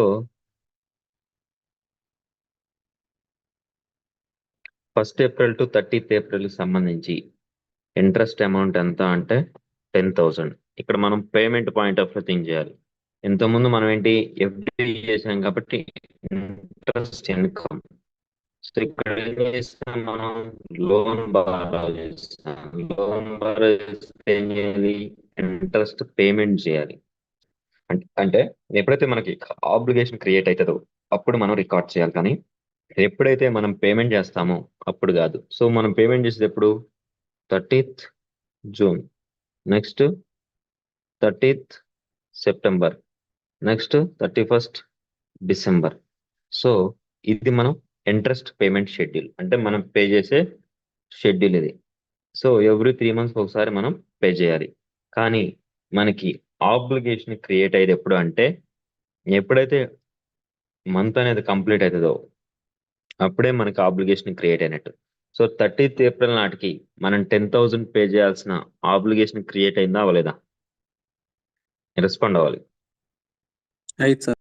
April 1 to 30th April సంబంధించి ఇంట్రెస్ట్ అమౌంట్ ఎంత అంటే 10,000. ఇక్కడ మనం పేమెంట్ పాయింట్ ఆఫ్ థింక్ చేయాలి. ఇంతకుముందు మనం ఏంటి ఎఫ్డి చేసాం కాబట్టి ఇంట్రెస్ట్ ఇన్కమ్. సో ఇక్కడ ఏం చేస్తాం, మనం లోన్ బారో చేస్తాం. లోన్ బారో చేస్తే ఏం చేయాలి, ఇంట్రెస్ట్ పేమెంట్ చేయాలి. అంటే ఎప్పుడైతే మనకి ఆబ్లిగేషన్ క్రియేట్ అవుతుందో అప్పుడు మనం రికార్డ్ చేయాలి, కానీ ఎప్పుడైతే మనం పేమెంట్ చేస్తామో అప్పుడు కాదు. సో మనం పేమెంట్ చేసేది ఎప్పుడు 30th June, next 30th September, next 31st December. So ఇది మనం ఇంట్రెస్ట్ పేమెంట్ షెడ్యూల్, అంటే మనం పే చేసే షెడ్యూల్ ఇది. సో ఎవ్రీ 3 months ఒకసారి మనం పే చేయాలి. కానీ మనకి ఆబ్లిగేషన్ క్రియేట్ అయ్యేది ఎప్పుడు అంటే ఎప్పుడైతే మంత్ అనేది కంప్లీట్ అవుతుందో అప్పుడే మనకి ఆబ్లిగేషన్ క్రియేట్ అయినట్టు. సో 30th April నాటికి మనం 10,000 పే చేయాల్సిన ఆబ్లిగేషన్ క్రియేట్ అయిందా అవ్వలేదా? రెస్పాండ్ అవ్వాలి. అయితే sir.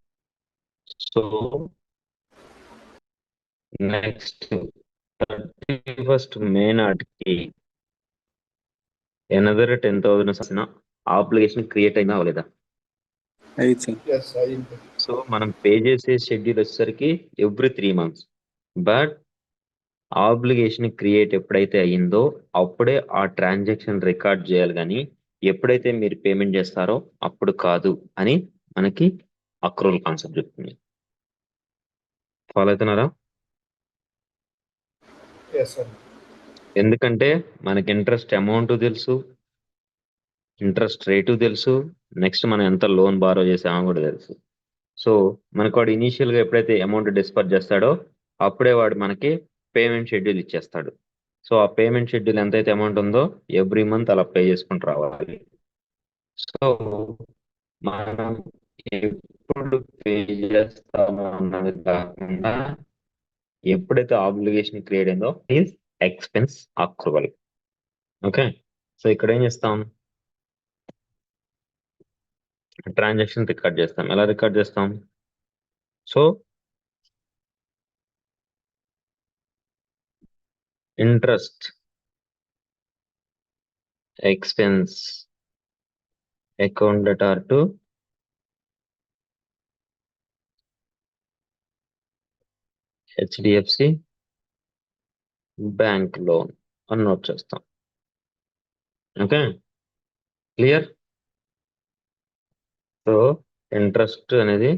So next 31st May నాటికి ఎనదర్ 10,000 ఆబ్లిగేషన్ క్రియేట్ అయిందా అవ్వలేదా? అయితే sir. Yes, I will. So మనం పే చేసే షెడ్యూల్ వచ్చేసరికి every 3 months. But obligation create ఎప్పుడైతే అయ్యిందో అప్పుడే ఆ ట్రాన్సాక్షన్ రికార్డ్ చేయాలి, కానీ ఎప్పుడైతే మీరు పేమెంట్ చేస్తారో అప్పుడు కాదు అని మనకి అక్రూవల్ కాన్సెప్ట్ చెప్తుంది. ఫాలో అవుతున్నారా? Yes, sir. ఎందుకంటే మనకి ఇంట్రెస్ట్ అమౌంట్ తెలుసు, ఇంట్రెస్ట్ రేటు తెలుసు, నెక్స్ట్ మనం ఎంత లోన్ బారో చేసామో కూడా తెలుసు. సో మనకు వాడు ఇనీషియల్ గా ఎప్పుడైతే అమౌంట్ డిస్పర్స్ చేస్తాడో అప్పుడే వాడు మనకి పేమెంట్ షెడ్యూల్ ఇచ్చేస్తాడు. సో ఆ పేమెంట్ షెడ్యూల్ ఎంతైతే అమౌంట్ ఉందో ఎవ్రీ మంత్ అలా పే చేసుకుంటూ రావాలి. సో మనం ఎప్పుడు పే చేస్తామో అన్నది కాకుండా ఎప్పుడైతే ఆబ్లిగేషన్ క్రియేట్ అయిందో is expense accrual. Okay, so ఇక్కడ ఏం చేస్తాం, ట్రాన్సాక్షన్ రికార్డ్ చేస్తాం. ఎలా రికార్డ్ చేస్తాం? సో ఇంట్రెస్ట్ ఎక్స్పెన్స్ అకౌంట్ డేటా టు హెచ్డిఎఫ్సి బ్యాంక్ లోన్ అని నోట్ చేస్తాం. Okay, clear? సో ఇంట్రెస్ట్ అనేది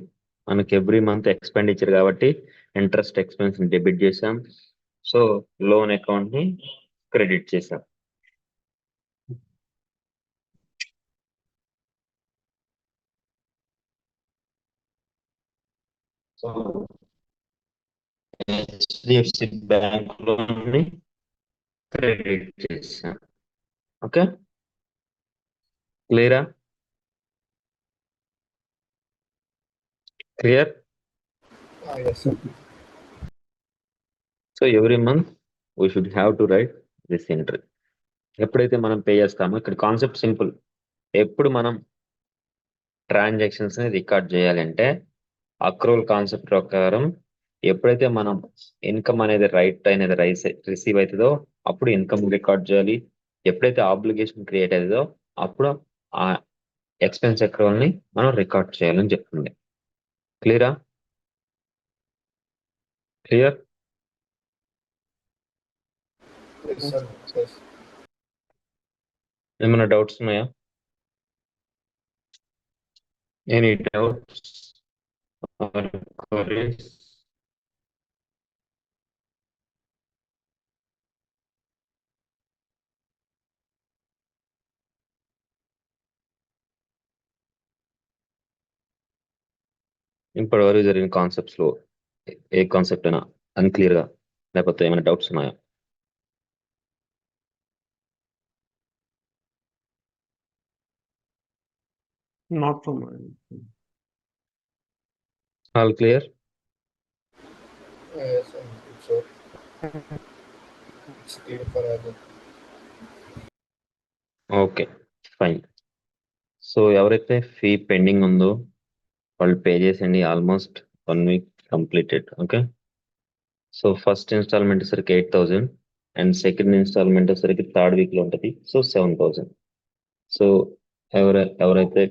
మనకి ఎవ్రీ మంత్ ఎక్స్పెండిచర్ కాబట్టి ఇంట్రెస్ట్ ఎక్స్పెన్స్ ని డెబిట్ చేసాం. సో లోన్ అకౌంట్ ని క్రెడిట్ చేసాం. సో హెచ్డిఎఫ్సి బ్యాంక్ లోన్ ని క్రెడిట్ చేసాం. ఓకే, క్లియరా? Clear? Yes, sir. So every month we should have to right this entry. ఎప్పుడైతే మనం పే చేస్తామో ఇక్కడ కాన్సెప్ట్ సింపుల్. ఎప్పుడు మనం ట్రాన్సాక్షన్స్ ని రికార్డ్ చేయాలంటే అక్రూవల్ కాన్సెప్ట్ ప్రకారం ఎప్పుడైతే మనం ఇన్కమ్ అనేది రిసీవ్ అవుతుందో అప్పుడు ఇన్కమ్ రికార్డ్ చేయాలి. ఎప్పుడైతే ఆబ్లిగేషన్ క్రియేట్ అవుతుందో అప్పుడు ఆ ఎక్స్పెన్స్ అక్రూవల్ ని మనం రికార్డ్ చేయాలని చెప్తుంది. క్లియరా? క్లియర్? Yes, sir. Yes. ఏమైనా డౌట్స్ ఉన్నాయా? Any doubts or queries? ఇప్పటి వరకు జరిగిన కాన్సెప్ట్స్ లో ఏ కాన్సెప్ట్ అయినా అన్క్లియర్ గా లేకపోతే ఏమైనా డౌట్స్ ఉన్నాయా? Not from my. All clear? Yes, it's so. It's clear for other. Okay, fine. So ఎవరైతే ఫీ పెండింగ్ ఉందో వాళ్ళు పే చేసేయండి. Almost 1 week completed. Okay, so first installment వచ్చరికి 8,000 అండ్ సెకండ్ ఇన్స్టాల్మెంట్ వచ్చరికి థర్డ్ వీక్ లో ఉంటుంది. So 7,000. So ఎవరైతే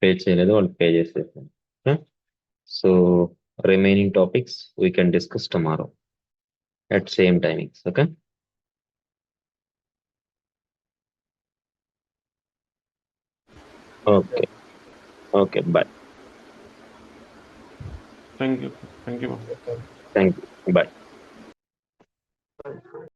pay చేయలేదో వాళ్ళు పే చేసేసారు. Okay, so remaining topics we can discuss tomorrow at same timings. Okay. Okay. Okay. Bye. Thank you. Thank you. Okay. Thank you. Bye.